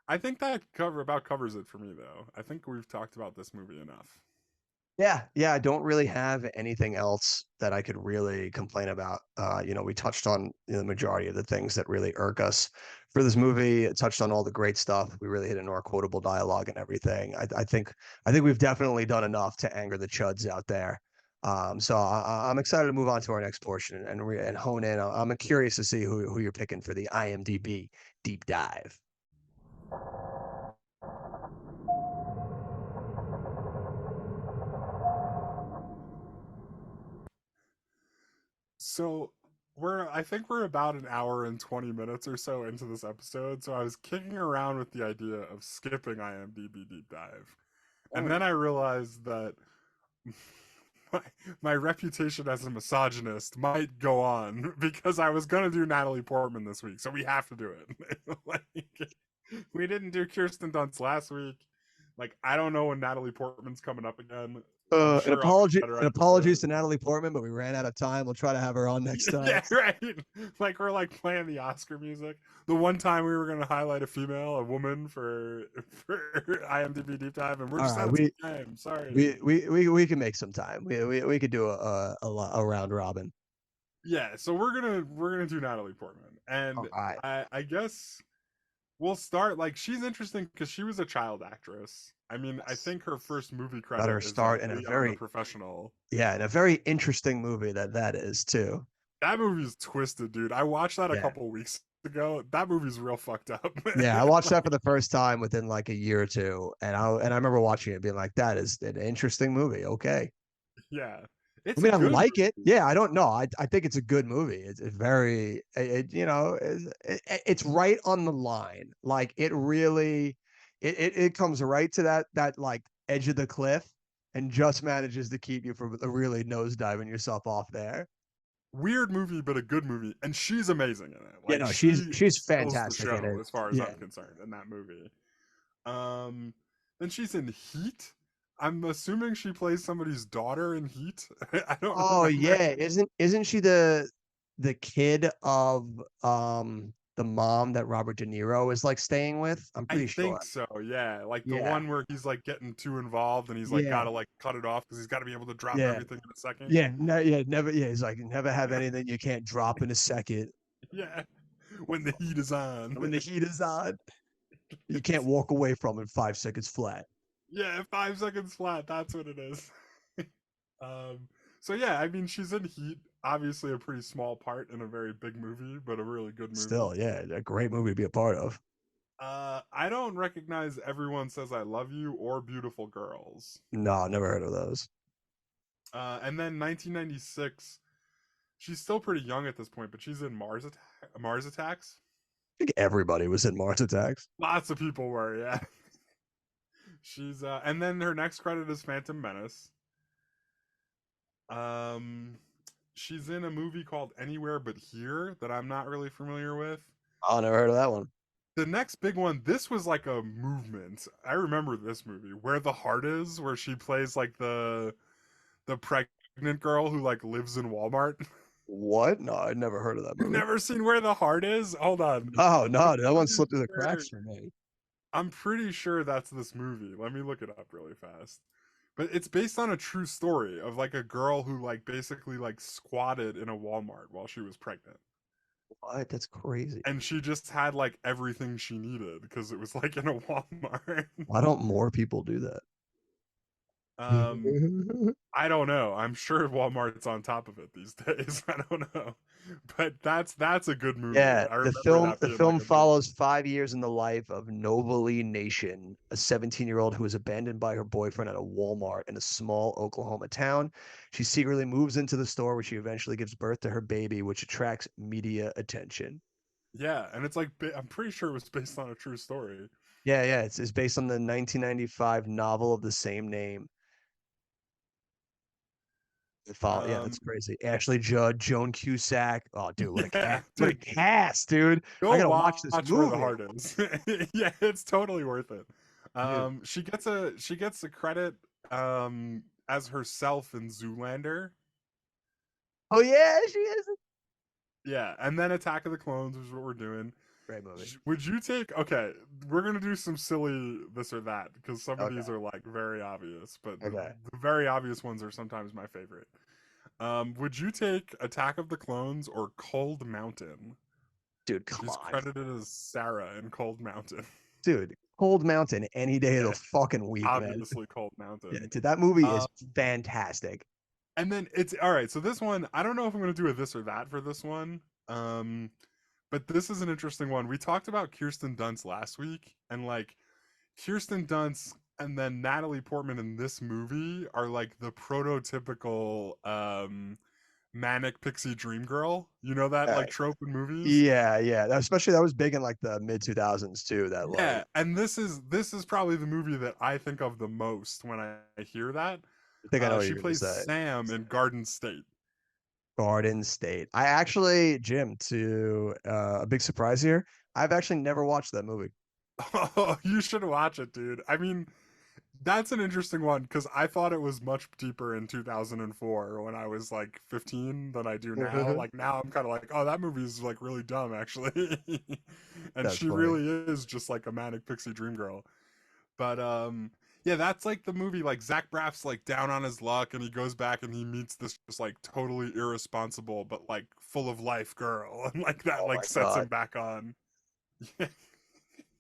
I think that covers it for me though. I think we've talked about this movie enough. yeah, I don't really have anything else that I could really complain about. We touched on the majority of the things that really irk us for this movie. It touched on all the great stuff. We really hit into our quotable dialogue and everything. I think we've definitely done enough to anger the chuds out there. So I'm excited to move on to our next portion and hone in. I'm curious to see who you're picking for the IMDb deep dive. So I think we're about an hour and 20 minutes or so into this episode. So I was kicking around with the idea of skipping IMDb deep dive. And then I realized that my, my reputation as a misogynist might go on because I was going to do Natalie Portman this week. So we have to do it. Like, we didn't do Kirsten Dunst last week. Like, I don't know when Natalie Portman's coming up again. I'm An sure I'll apology, get better an at apologies to Natalie Portman, but we ran out of time. We'll try to have her on next time. Yeah, right. Like we're like playing the Oscar music. The one time we were going to highlight a woman for IMDb deep dive, and we're just out of time. Sorry. We can make some time. We could do a round robin. Yeah, so we're gonna do Natalie Portman, and right. I guess we'll start. Like, she's interesting because she was a child actress. I mean, I think her first movie credit Let her is start like in a Leon very the Professional. Yeah, and a very interesting movie that is too. That movie's twisted, dude. I watched that a Yeah. couple weeks ago. That movie's real fucked up. Yeah, I watched that for the first time within like a year or two, and I remember watching it being like, that is an interesting movie. Okay. Yeah. I It's mean, a I good like it. movie. Yeah, I don't know. I think it's a good movie. It's very, it's right on the line. Like it really, it comes right to that like edge of the cliff, and just manages to keep you from really nosediving yourself off there. Weird movie, but a good movie, and she's amazing in it. Like, No, she she's steals the fantastic in show it. as far as Yeah. I'm concerned in that movie. Then she's in Heat. I'm assuming she plays somebody's daughter in Heat. I don't. Oh remember. yeah, isn't she the kid of the mom that Robert De Niro is like staying with? I'm I pretty sure. think so. Yeah, like the Yeah. one where he's like getting too involved and he's like gotta like cut it off because he's got to be able to drop Yeah. everything in a second. Never. Yeah, he's like, never have anything you can't drop in a second. Yeah, when the heat is on. When the heat is on, you can't walk away from it 5 seconds flat. Yeah, 5 seconds flat. That's what it is. So yeah, I mean, she's in Heat. Obviously, a pretty small part in a very big movie, but a really good movie. Still, yeah, a great movie to be a part of. I don't recognize Everyone Says I Love You or Beautiful Girls. No, never heard of those. And then 1996. She's still pretty young at this point, but she's in Mars Attacks. I think everybody was in Mars Attacks. Lots of people were, yeah. She's and then her next credit is Phantom Menace. She's in a movie called Anywhere But Here that I'm not really familiar with. Oh, never heard of that one. The next big one, this was like a movement. I remember this movie, Where the Heart Is, where she plays like the pregnant girl who like lives in Walmart. What? No, I'd never heard of that movie. You've never seen Where the Heart Is? Hold on. Oh no, that one slipped through the cracks for me. I'm pretty sure that's this movie. Let me look it up really fast. But it's based on a true story of like a girl who like basically like squatted in a Walmart while she was pregnant. What? That's crazy. And she just had like everything she needed because it was like in a Walmart. Why don't more people do that? um I don't know. I'm sure Walmart's on top of it these days. I don't know. But that's a good movie. Yeah, I the remember film that the being like film a big follows 5 years in the life of Novalee Nation, a 17-year-old who is abandoned by her boyfriend at a Walmart in a small Oklahoma town. She secretly moves into the store where she eventually gives birth to her baby, which attracts media attention. Yeah, and it's like I'm pretty sure it was based on a true story. Yeah, yeah, it's based on the 1995 novel of the same name. Yeah, that's Um crazy. Ashley Judd, Joan Cusack. Oh, dude, what a yeah, cast! What a dude, cast, dude! I go gotta watch this watch Where the movie, Heart Is. Yeah, it's totally worth it. dude. She gets a credit as herself in Zoolander. Oh yeah, she is. Yeah, and then Attack of the Clones is what we're doing. Great movie. Would you take okay, we're gonna do some silly this or that because some of Okay, these are like very obvious, but okay, the very obvious ones are sometimes my favorite. Would you take Attack of the Clones or Cold Mountain? dude, come She's on, credited as Sarah in Cold Mountain. dude. Cold Mountain any day of Yeah, the fucking week, man. obviously Cold Yeah, Mountain. dude, that movie Uh, is fantastic. and then it's all right. So this one, I don't know if I'm gonna do a this or that for this one. Um, but this is an interesting one. We talked about Kirsten Dunst last week, and like Kirsten Dunst and then Natalie Portman in this movie are like the prototypical manic pixie dream girl. You know that Uh, like trope in movies? yeah, yeah. Especially that was big in like the mid 2000s too. That Yeah, like, and this is probably the movie that I think of the most when I hear that. I think I know what She you're gonna plays say. Sam in Garden State. Garden State. I actually, Jim, to a big surprise here. I've actually never watched that movie. Oh, you should watch it, dude. I mean, that's an interesting one because I thought it was much deeper in 2004 when I was like 15 than I do now. Like now I'm kind of like, oh, that movie is like really dumb actually. And That's she funny. really is just like a manic pixie dream girl. But yeah, that's like the movie like Zach Braff's like down on his luck and he goes back and he meets this just like totally irresponsible but like full of life girl and like that Oh like my sets him God, back on.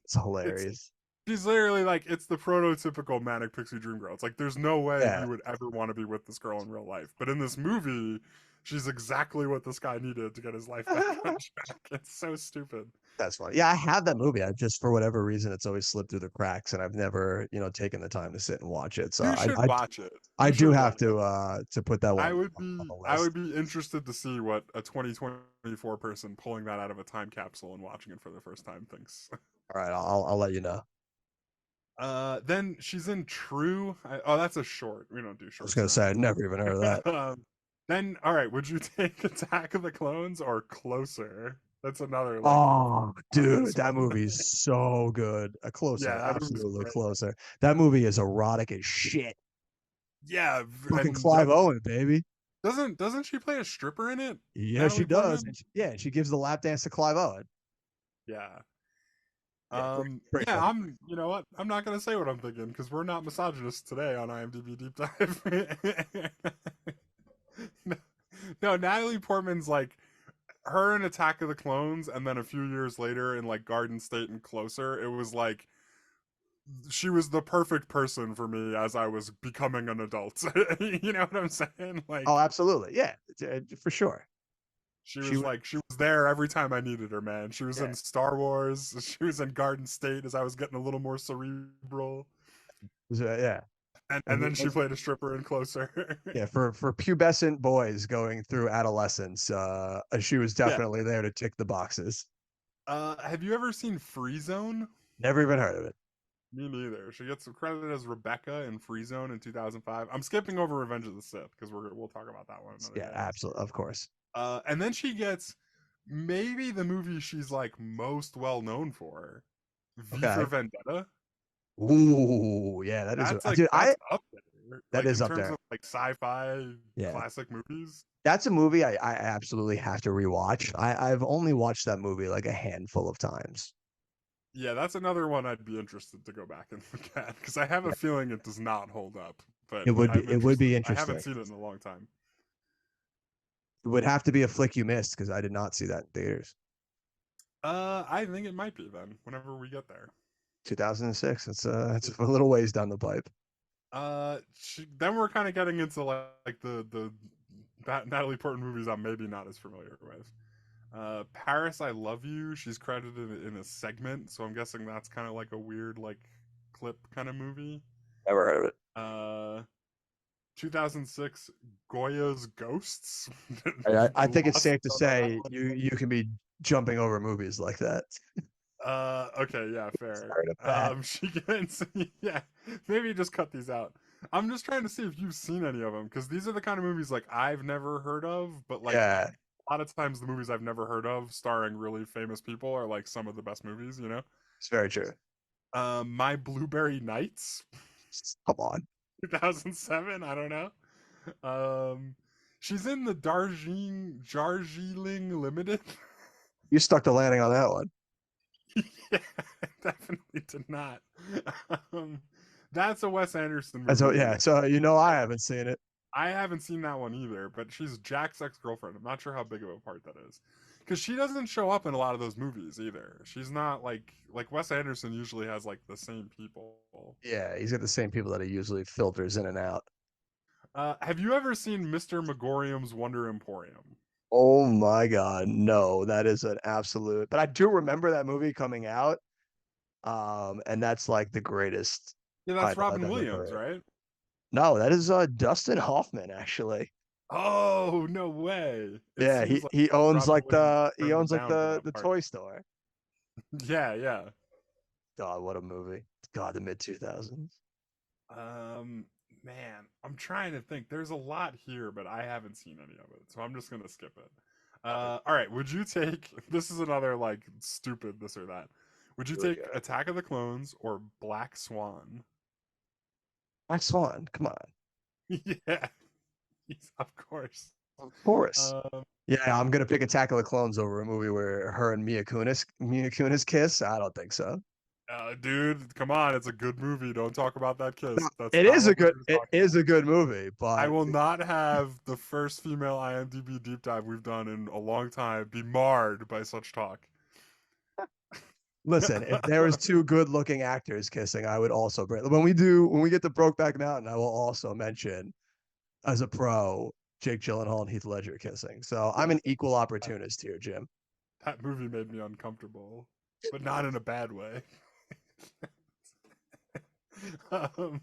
it's It's hilarious. she's literally like it's the prototypical manic pixie dream girl. It's like there's no way Yeah, you would ever want to be with this girl in real life. But in this movie, she's exactly what this guy needed to get his life back on track. It's so stupid. that's funny. Yeah, I have that movie. I just for whatever reason it's always slipped through the cracks, and I've never, taken the time to sit and watch it. So You I should I, watch it. I You do should have watch it. to put that I one would on be the I list. would be interested to see what a 2024 person pulling that out of a time capsule and watching it for the first time thinks. All right, I'll let you know. Then she's in True. Oh, that's a short. We don't do I was shorts gonna say around I'd never even heard of that. here. Then, all right, would you take Attack of the Clones or Closer? That's another like Oh, obvious dude, that one. movie is so good. A closer, Yeah, that movie's absolutely great. closer. That movie is erotic as shit. Yeah, Fucking and Clive Owen, baby. doesn't she play a stripper in it? Yeah, she Natalie does. Portman? And she gives the lap dance to Clive Owen. Yeah. Yeah, great Yeah, fucking. you know what? I'm not gonna say what I'm thinking because we're not misogynists today on IMDb Deep Dive. no, no, Natalie Portman's like her in Attack of the Clones, and then a few years later in like Garden State and Closer, it was like she was the perfect person for me as I was becoming an adult. You know what I'm saying? Oh, Like absolutely. Yeah, for sure. She was. she was there every time I needed her, man. She was Yeah, in Star Wars, she was in Garden State as I was getting a little more cerebral. Yeah. And then she played a stripper in Closer. Yeah, for pubescent boys going through adolescence, she was Yeah. definitely there to tick the boxes. Have you ever seen Free Zone? Never even heard of it. Me neither. She gets credited as Rebecca in Free Zone in 2005. I'm skipping over Revenge of the Sith because we'll talk about that one another Yeah, day. absolutely, of course. And then she gets maybe the movie she's like most well known for, V Okay. for Vendetta. Ooh, yeah, that is. That's like Dude, that's up there. that Like is in up terms there. of like sci-fi Yeah, classic movies. that's a movie I absolutely have to rewatch. I've only watched that movie like a handful of times. Yeah, that's another one I'd be interested to go back and look at because I have a feeling it does not hold up but It would be I'm it would be interested. I interesting. haven't seen it in a long time. It would have to be a flick you missed because I did not see that in theaters. I think it might be then. Whenever we get there. 2006. It's a little ways down the pipe. Then we're kind of getting into like the Natalie Portman movies I'm maybe not as familiar with. Paris, I Love You. She's credited in a segment, so I'm guessing that's kind of like a weird like clip kind of movie. Never heard of it. 2006, Goya's Ghosts. I think it's Lost safe to on that say one. you can be jumping over movies like that. Okay, yeah, fair. Sorry to that. She gets, yeah, maybe just cut these out. I'm just trying to see if you've seen any of them, because these are the kind of movies like I've never heard of, but like Yeah, a lot of times the movies I've never heard of, starring really famous people, are like some of the best movies, you know? it's very true. My Blueberry Nights, Come on. 2007. I don't know. She's in the Darjeeling Limited. You stuck the landing on that one. Yeah, definitely did not. Um, that's a Wes Anderson movie. And so yeah, so I haven't seen it. I haven't seen that one either, but she's Jack's ex-girlfriend. I'm not sure how big of a part that is, because she doesn't show up in a lot of those movies either. She's not like Wes Anderson usually has like the same people. Yeah, he's got the same people that he usually filters in and out. Have you ever seen Mr. Megorium's Wonder Emporium? Oh my God, no, that is an absolute. But I do remember that movie coming out, and that's like the greatest Yeah, that's title I've Robin ever Williams, heard. right? No, that is Dustin Hoffman actually. Oh, no way. It Yeah, seems like he owns Robin like Williams he turned it owns like down for that the part. toy store. Yeah, yeah. God, what a movie. God, the mid 2000s. Um, man, I'm trying to think. There's a lot here, but I haven't seen any of it, so I'm just gonna skip it. All right. Would you take? This is another like stupid this or that. Would you Really take good. Attack of the Clones or Black Swan? Black Swan, come on. Yeah, of course. Of course. Um, Yeah, I'm gonna pick Attack of the Clones over a movie where her and Mia Kunis kiss. I don't think so. dude, come on, it's a good movie. Don't talk about that No, kiss. That's it not is a what we're good talking about. movie, I but will not have the first female IMDb deep dive we've done in a long time be marred by such talk. listen, if there was two good looking actors kissing, I would also bring when we get to Brokeback Mountain, I will also mention as a pro Jake Gyllenhaal and Heath Ledger kissing. So I'm an equal opportunist here, Jim. That movie made me uncomfortable, but not in a bad way. um,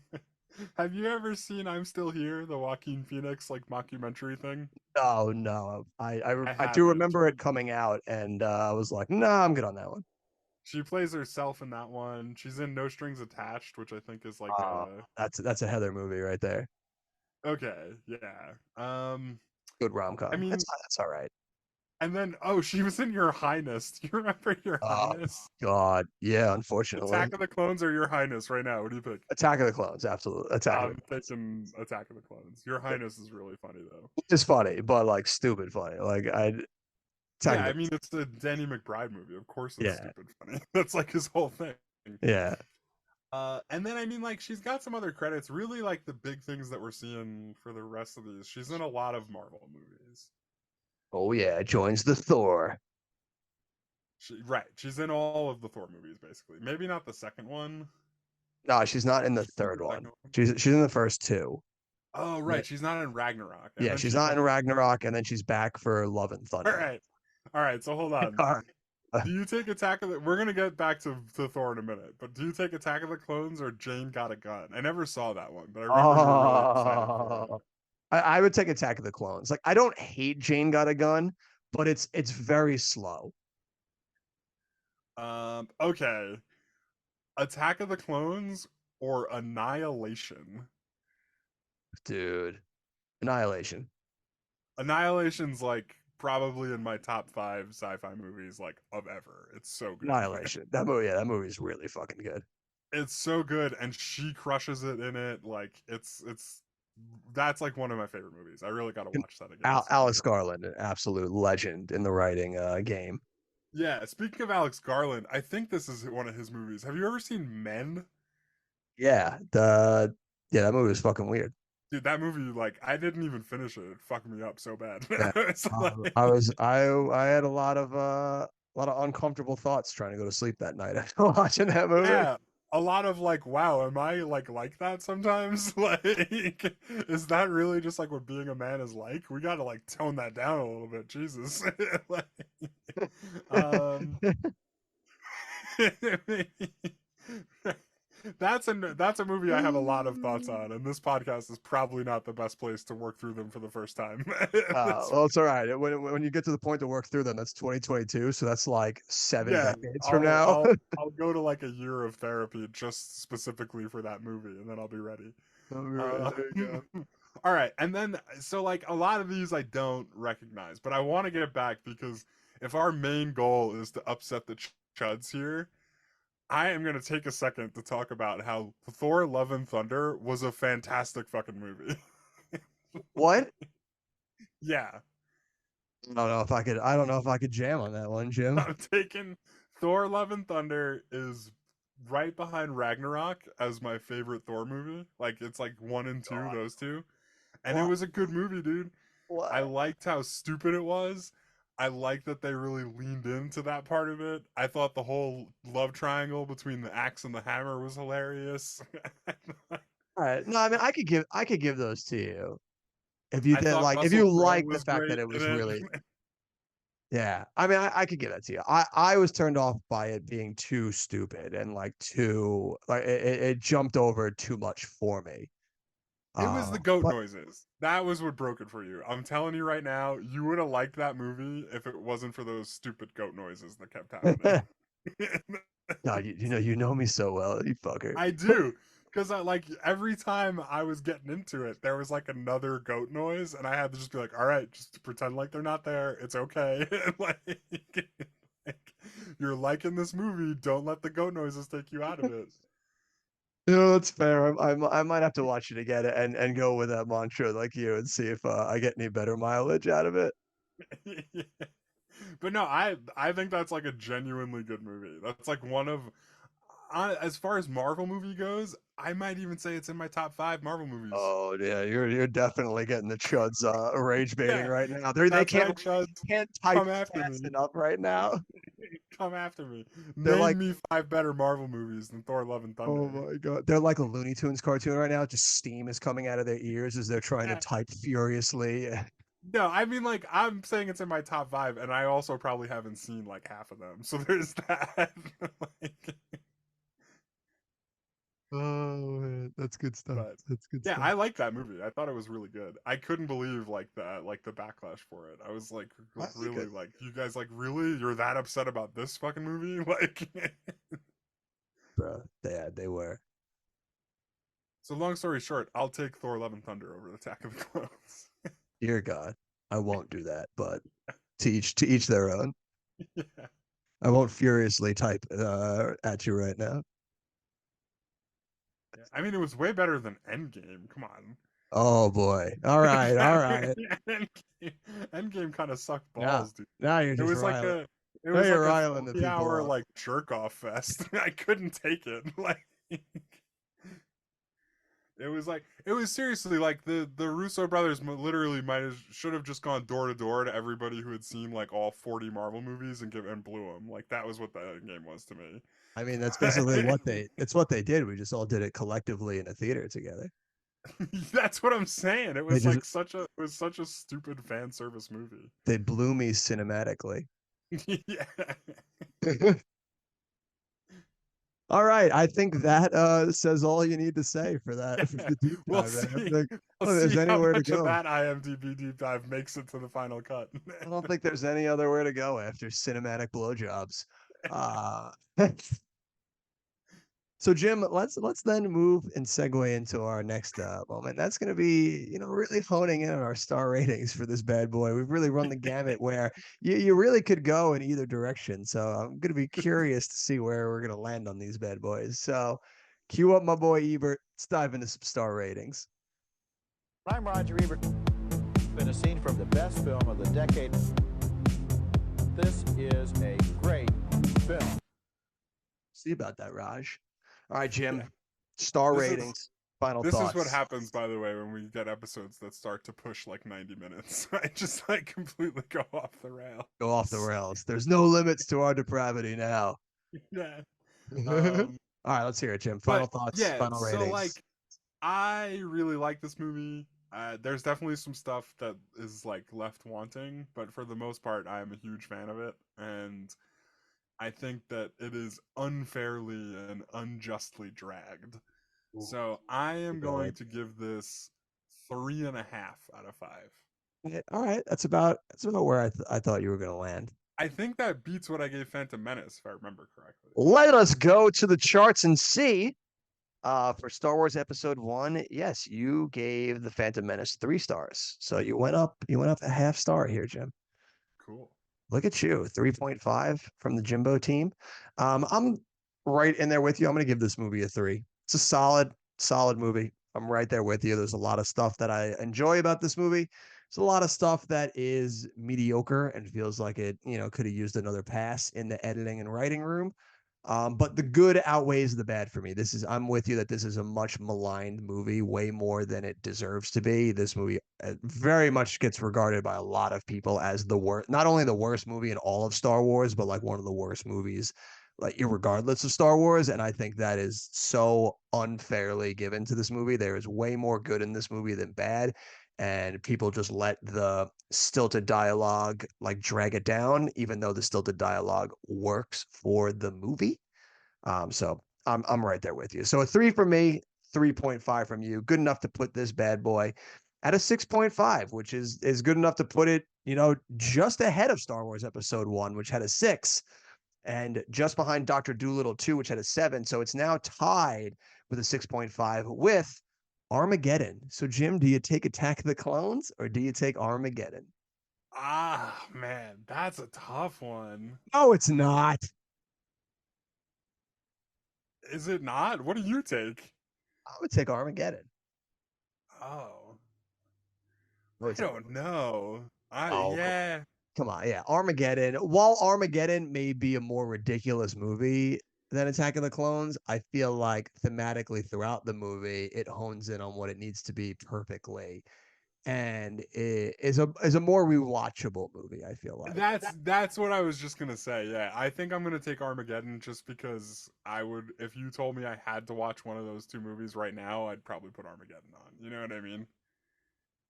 have you ever seen I'm Still Here, the Joaquin Phoenix like mockumentary thing? Oh no, I I do haven't. remember it coming out, and I was like, nah, I'm good on that one. She plays herself in that one. She's in No Strings Attached, which I think is like That's a Heather movie right there. okay, yeah. Good rom I com. mean, That's all right. and then she was in Your Highness. Do you remember Your Oh Highness? God, yeah. Unfortunately, Attack of the Clones or Your Highness right now? What do you pick? Attack of the Clones, absolutely. Attack of the I'm thinking Attack of the Clones. Your Highness is really funny though. It's funny, but like stupid funny. Like Attack Yeah, of I the mean it's a Danny McBride movie. Of course it's yeah, stupid funny. That's like his whole thing. yeah. And then I mean like she's got some other credits. Really like the big things that we're seeing for the rest of these. She's in a lot of Marvel movies. Oh yeah, joins the Thor. She's in all of the Thor movies basically. Maybe not the second one. No, she's not in the She's in third the one. second one. She's in the first two. Oh Yeah, right, she's not in Ragnarok. And yeah, then she's she's not like, in Ragnarok, and then she's back for Love and all Thunder. right. All right, so hold on. All right. Do you take Attack of the... We're going to get back to Thor in a minute, but do you take Attack of the Clones or Jane Got a Gun? I never saw that one, but I remember you were really excited for it. I would take Attack of the Clones. Like I don't hate Jane Got a Gun, but it's very slow. Okay. Attack of the Clones or Annihilation? Dude. Annihilation. Annihilation's like probably in my top 5 sci-fi movies like of ever. It's so good. Annihilation. That movie is really fucking good. It's so good and she crushes it in it. Like it's that's like one of my favorite movies. I really got to watch that again. Alex Garland, an absolute legend in the writing game. Yeah, speaking of Alex Garland, I think this is one of his movies. Have you ever seen Men? Yeah, that movie was fucking weird. Dude, that movie, like, I didn't even finish it. It fucked me up so bad. Yeah. It's like, I had a lot of uncomfortable thoughts trying to go to sleep that night after watching that movie. yeah, a lot of like, wow, am I like that sometimes? Like, is that really just like what being a man is like? We gotta like tone that down a little bit, Jesus. Like, um, that's a movie I have a lot of thoughts on, and this podcast is probably not the best place to work through them for the first time. Well, it's all right. When you get to the point to work through them, that's 2022, so that's like 7 Yeah, decades from I'll now. I'll I'll go to like a year of therapy just specifically for that movie, and then I'll be ready. All right, there you go. All right, and then so like a lot of these I don't recognize, but I want to get it back because if our main goal is to upset the chuds here, I am gonna take a second to talk about how Thor: Love and Thunder was a fantastic fucking movie. What? Yeah, I don't know if I could jam on that one, Jim. I'm taking Thor: Love and Thunder is right behind Ragnarok as my favorite Thor movie. Like it's like one and two, God. those two. And it What? was a good movie, dude. I What? liked how stupid it was. I liked that they really leaned into that part of it. I thought the whole love triangle between the axe and the hammer was hilarious. All right. No, I mean I could give those to you if you I did thought like if Russell you Crowe like the was fact that great it in was it. really. Yeah, I mean, I could give that to you. I was turned off by it being too stupid and like too like it jumped over too much for me. It was the goat But noises. That was what broke it for you. I'm telling you right now, you would have liked that movie if it wasn't for those stupid goat noises that kept happening. no, you know me so well, you fucker. I do. Because I like every time I was getting into it, there was like another goat noise, and I had to just be like, all right, just pretend like they're not there. It's okay. like, you're liking this movie. Don't let the goat noises take you out of it. You know, that's fair. I might have to watch it again and go with that mantra like you and see if I get any better mileage out of it. Yeah. But no, I think that's like a genuinely good movie. That's like one of as far as Marvel movie goes, I might even say it's in my top 5 Marvel movies. Oh yeah, you're definitely getting the chuds rage baiting Yeah, right now. They that's right, can't Chud. type Come after fast me. enough right now. Come after me. They're Name like, me 5 better Marvel movies than Thor: Love and oh Thunder. my god, they're like a Looney Tunes cartoon right now. Just steam is coming out of their ears as they're trying to Yeah. type furiously. No, I mean like I'm saying it's in my top 5, and I also probably haven't seen like half of them. So there's that. Like, Oh man, that's good stuff. but That's good yeah, stuff. I like that movie. I thought it was really good. I couldn't believe like the backlash for it. I was like I think really like you guys like really you're that upset about this fucking movie? Like bro, they were. So long story short, I'll take Thor: Love and Thunder over Attack of the Clones. Dear God, I won't do that. But to each their own. Yeah. I won't furiously type at you right now. Yeah. I mean, it was way better than Endgame. Come on. Oh boy. All right, all right. Endgame kind of sucked Now, balls, dude. now you're It just was like riling. a it Now was you're like a riling the people 3-hour up. like jerk off fest. I couldn't take it. Like it was seriously like the Russo brothers literally should have just gone door to door to everybody who had seen like all 40 Marvel movies and blew them. Like that was what that game was to me. I mean, that's basically it's what they did. We just all did it collectively in a theater together. That's what I'm saying. It They was just like such a stupid fan service movie. they blew me cinematically. Yeah. All right, I think that says all you need to say for that for the deep We'll dive. Man. I see. think, We'll there's see how anywhere to much of go. that IMDb deep dive makes it to the final cut. I don't think there's any other way to go after cinematic blowjobs. Uh, so Jim, let's then move and segue into our next moment. That's going to be, really honing in on our star ratings for this bad boy. We've really run the gamut where you really could go in either direction. So I'm going to be curious to see where we're going to land on these bad boys. So cue up my boy Ebert. Let's dive into some star ratings. I'm Roger Ebert. Been a scene from the best film of the decade. This is a great film. See about that, Raj. All right, Jim. Star ratings. Final This thoughts. is what happens, by the way, when we get episodes that start to push like 90 minutes. I just like completely go off the rails. Go off the rails. There's no limits to our depravity now. Yeah. All right, let's hear it, Jim. Final But thoughts, yeah, final so ratings. like I really like this movie. There's definitely some stuff that is like left wanting, but for the most part, I am a huge fan of it, and I think that it is unfairly and unjustly dragged. So I am going to give this 3.5 out of 5. Yeah, all right, that's about where I thought you were going to land. I think that beats what I gave Phantom Menace, if I remember correctly. Let us go to the charts and see. For Star Wars Episode 1, yes, you gave the Phantom Menace 3 stars. So you went up a half star here, Jim. Cool. Look at you, 3.5 from the Jimbo team. I'm right in there with you. I'm going to give this movie a 3. It's a solid movie. I'm right there with you. There's a lot of stuff that I enjoy about this movie. There's a lot of stuff that is mediocre and feels like it, could have used another pass in the editing and writing room. But the good outweighs the bad for me. I'm with you that this is a much maligned movie, way more than it deserves to be. This movie very much gets regarded by a lot of people as the worst, not only the worst movie in all of Star Wars, but like one of the worst movies, like irregardless of Star Wars. And I think that is so unfairly given to this movie. There is way more good in this movie than bad. And people just let the stilted dialogue like drag it down, even though the stilted dialogue works for the movie. So I'm right there with you. So a 3 from me, 3.5 from you. Good enough to put this bad boy at a 6.5, which is good enough to put it, just ahead of Star Wars Episode 1, which had a 6, and just behind Dr. Dolittle 2, which had a 7. So it's now tied with a 6.5 with Armageddon. So Jim, do you take Attack of the Clones or do you take Armageddon? Ah, man, that's a tough one. No, it's not. Is it not? What do you take? I would take Armageddon. Oh, I I would take don't know. Oh, Yeah. Come on, yeah, Armageddon. While Armageddon may be a more ridiculous movie than Attack of the Clones, I feel like thematically throughout the movie, it hones in on what it needs to be perfectly, and it is a more rewatchable movie. I feel like That's what I was just gonna say. Yeah, I think I'm gonna take Armageddon just because I would. If you told me I had to watch one of those two movies right now, I'd probably put Armageddon on. You know what I mean?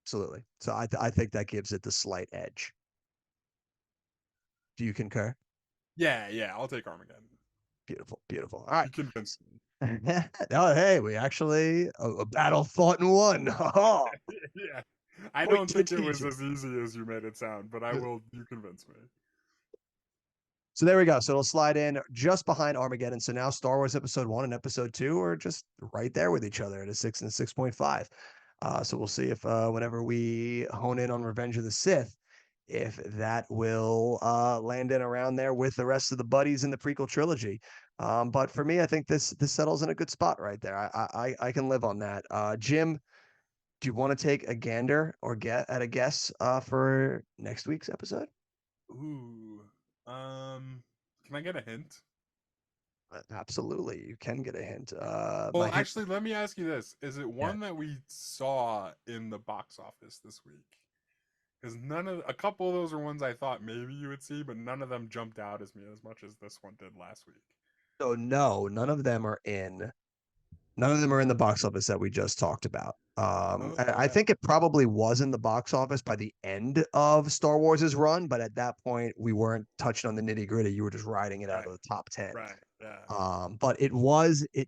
absolutely. So I think that gives it the slight edge. Do you concur? Yeah, I'll take Armageddon. Beautiful, beautiful. All right. You convinced me. Oh, hey, we actually a battle fought and won. Yeah, I Point don't to think it was teacher. as easy as you made it sound, but I will. You convince me. So there we go. So it'll slide in just behind Armageddon. So now Star Wars Episode 1 and Episode 2 are just right there with each other at a 6 and 6.5. So we'll see if whenever we hone in on Revenge of the Sith, if that will land in around there with the rest of the buddies in the prequel trilogy. But for me, I think this settles in a good spot right there. I can live on that. Jim, do you want to take a gander or get at a guess for next week's episode? Ooh. Can I get a hint? Absolutely, you can get a hint. Well, actually, let me ask you this: is it one that we saw in the box office this week? Because a couple of those are ones I thought maybe you would see, but none of them jumped out as me as much as this one did last week. So no, none of them are in. None of them are in the box office that we just talked about. I think it probably was in the box office by the end of Star Wars's run, but at that point we weren't touching on the nitty gritty. You were just riding it out of the top 10. Right. Yeah. But it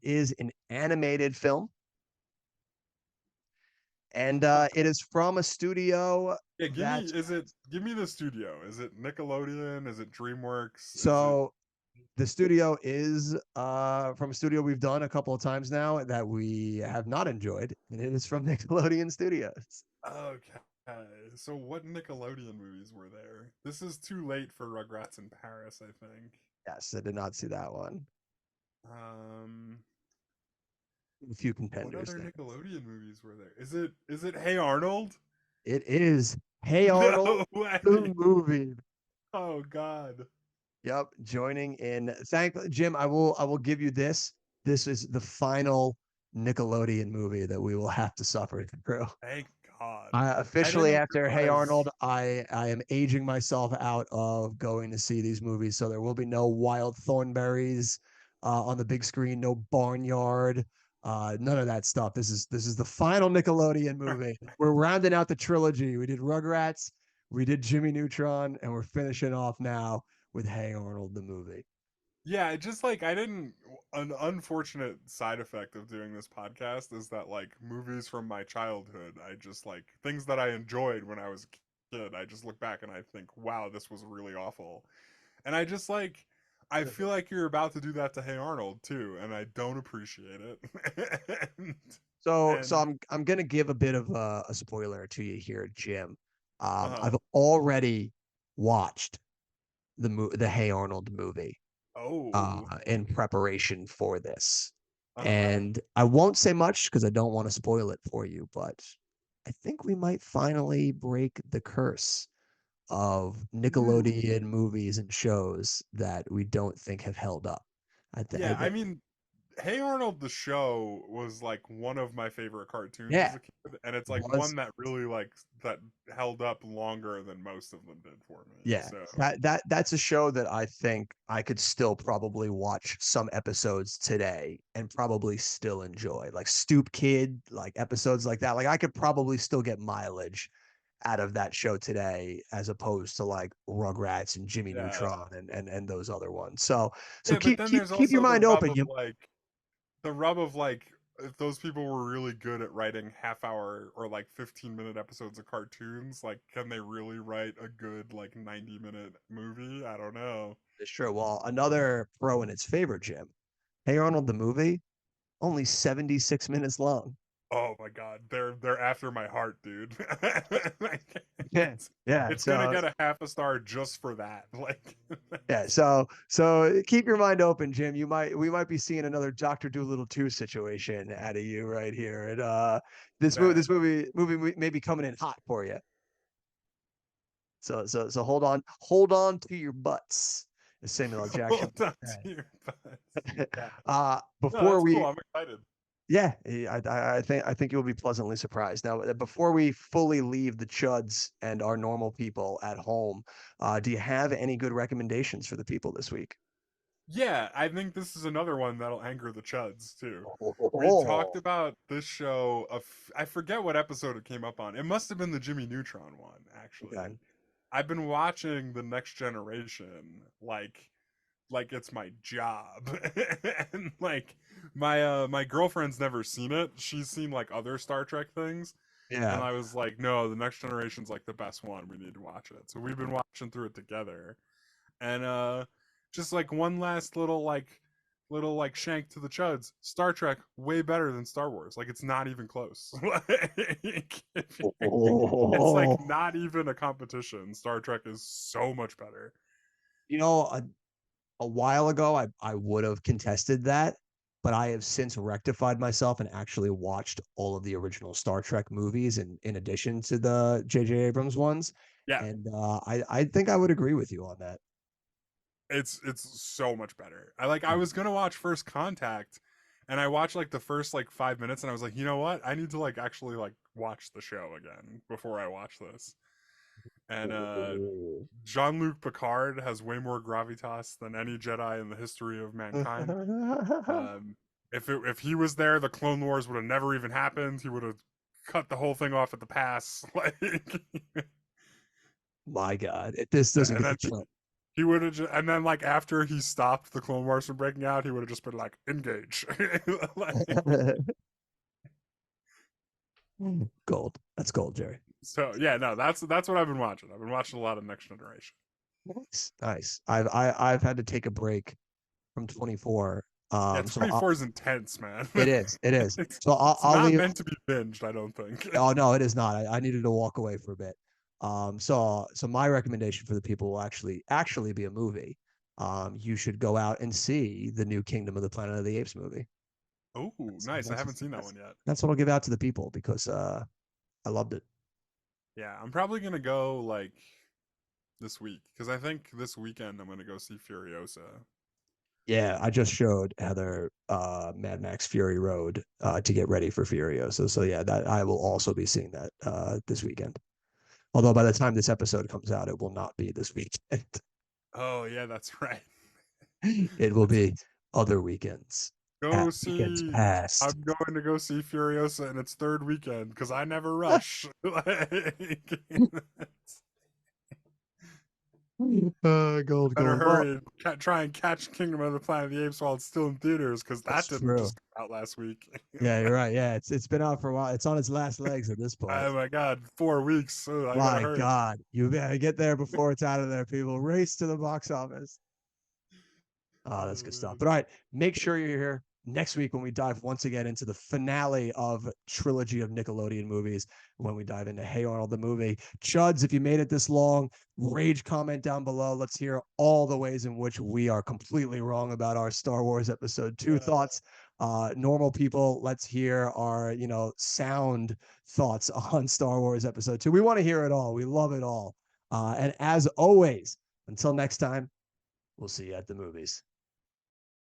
is an animated film, and it is from a studio. Yeah, give me the studio. Is it Nickelodeon? Is it DreamWorks? So the studio is from a studio we've done a couple of times now that we have not enjoyed, and it is from Nickelodeon Studios. Okay. So what Nickelodeon movies were there? This is too late for Rugrats in Paris, I think. Yes, I did not see that one. A few contenders. What other there. Nickelodeon movies were there? Is it Hey Arnold? It is Hey Arnold, No way. the movie. Oh God. Yep, joining in. Thank Jim. I will give you this. This is the final Nickelodeon movie that we will have to suffer through. Thank God. I Officially, didn't after Hey realize. Arnold, I am aging myself out of going to see these movies. So there will be no Wild Thornberries on the big screen, no Barnyard, none of that stuff. This is the final Nickelodeon movie. We're rounding out the trilogy. We did Rugrats, we did Jimmy Neutron, and we're finishing off now with Hey Arnold the movie. Yeah, just like I didn't. An unfortunate side effect of doing this podcast is that like movies from my childhood, I just like things that I enjoyed when I was a kid. I just look back and I think, wow, this was really awful. And I just like, I feel like you're about to do that to Hey Arnold too, and I don't appreciate it. and, So and I'm gonna give a bit of a spoiler to you here, Jim. uh I've already watched the Hey Arnold movie oh in preparation for this, uh and I won't say much because I don't want to spoil it for you, but I think we might finally break the curse of Nickelodeon movies and shows that we don't think have held up. yeah. I mean, Hey Arnold the show was like one of my favorite cartoons Yeah, as a kid, and it's like was one that really like that held up longer than most of them did for me. Yeah, So that's a show that I think I could still probably watch some episodes today and probably still enjoy. Like Stoop Kid, like episodes like that. Like I could probably still get mileage out of that show today as opposed to like Rugrats and Jimmy yeah, Neutron and those other ones. So yeah. But keep then keep there's keep your also mind open. You the rub of like if those people were really good at writing half hour or like 15-minute episodes of cartoons, like can they really write a good like 90-minute movie? I don't know. It's true. Well, another pro in its favor, Jim. Hey Arnold the movie, only 76 minutes long. Oh my god, they're after my heart, dude. Like, Yeah. Yeah. it's gonna get a half a star just for that. Like, Yeah, so keep your mind open, Jim. We might be seeing another Doctor Dolittle 2 situation out of you right here. And man, this movie may be coming in hot for you. So hold on to your butts, as Samuel L. Jackson hold on would to your butts. say. Yeah, no, Before that's cool. we I'm excited. Yeah, I think you'll be pleasantly surprised. Now, before we fully leave the chuds and our normal people at home, do you have any good recommendations for the people this week? Yeah, I think this is another one that'll anger the chuds too. We talked Oh, about this show. I forget what episode it came up on. It must have been the Jimmy Neutron one, actually. okay. I've been watching The Next Generation like it's my job. And like my girlfriend's never seen it. She's seen like other Star Trek things. And Yeah. I was like, no, The Next Generation's like the best one. We need to watch it. So we've been watching through it together. And just like one last little shank to the chuds. Star Trek way better than Star Wars. Like it's not even close. Like, it's like Oh. not even a competition. Star Trek is so much better. You know, a while ago, I would have contested that, but I have since rectified myself and actually watched all of the original Star Trek movies in addition to the J.J. Abrams ones. Yeah, And I think I would agree with you on that. it's so much better. I was gonna watch First Contact, and I watched like the first like 5 minutes, and I was like, you know what? I need to like actually like watch the show again before I watch this. And Jean-Luc Picard has way more gravitas than any Jedi in the history of mankind. Um, if he was there, the Clone Wars would have never even happened. He would have cut the whole thing off at the pass. Like, My God, this doesn't and get then the Trump. he would have, and then like after he stopped the Clone Wars from breaking out, he would have just been like, engage. Like, Gold. That's gold, Jerry. so yeah, no, that's what I've been watching. I've been watching a lot of Next Generation. Nice, nice. I've had to take a break from 24. Yeah, So 24 is intense, man. it is, it is. So It's I'll not leave. meant to be binged, I don't think. Oh no, it is not. I needed to walk away for a bit. So my recommendation for the people will actually be a movie. You should go out and see the new Kingdom of the Planet of the Apes movie. Oh, That's, nice. I that's, haven't seen that that's, one yet. that's what I'll give out to the people because I loved it. Yeah, I'm probably gonna go like this week because I think this weekend I'm gonna go see Furiosa. Yeah, I just showed Heather Mad Max Fury Road to get ready for Furiosa. So yeah, that I will also be seeing that this weekend. Although by the time this episode comes out, it will not be this weekend. Oh yeah, that's right. It will be other weekends. Go Weekends see. past. I'm going to go see Furiosa in its third weekend because I never rush. Gold, Better gold. Well, hurry and try and catch Kingdom of the Planet of the Apes while it's still in theaters because that that's didn't true. just come out last week. Yeah, you're right. Yeah, it's been out for a while. It's on its last legs at this point. Oh my god, 4 weeks. So I gotta My hurry. God, you better get there before it's out of there, people. Race to the box office. Oh, that's good stuff. But all right, make sure you're here next week when we dive once again into the finale of trilogy of Nickelodeon movies, when we dive into Hey Arnold the movie. Chuds, if you made it this long, rage comment down below. Let's hear all the ways in which we are completely wrong about our Star Wars Episode 2 thoughts. Normal people, let's hear our, sound thoughts on Star Wars Episode 2. We want to hear it all. We love it all. And as always, until next time, we'll see you at the movies.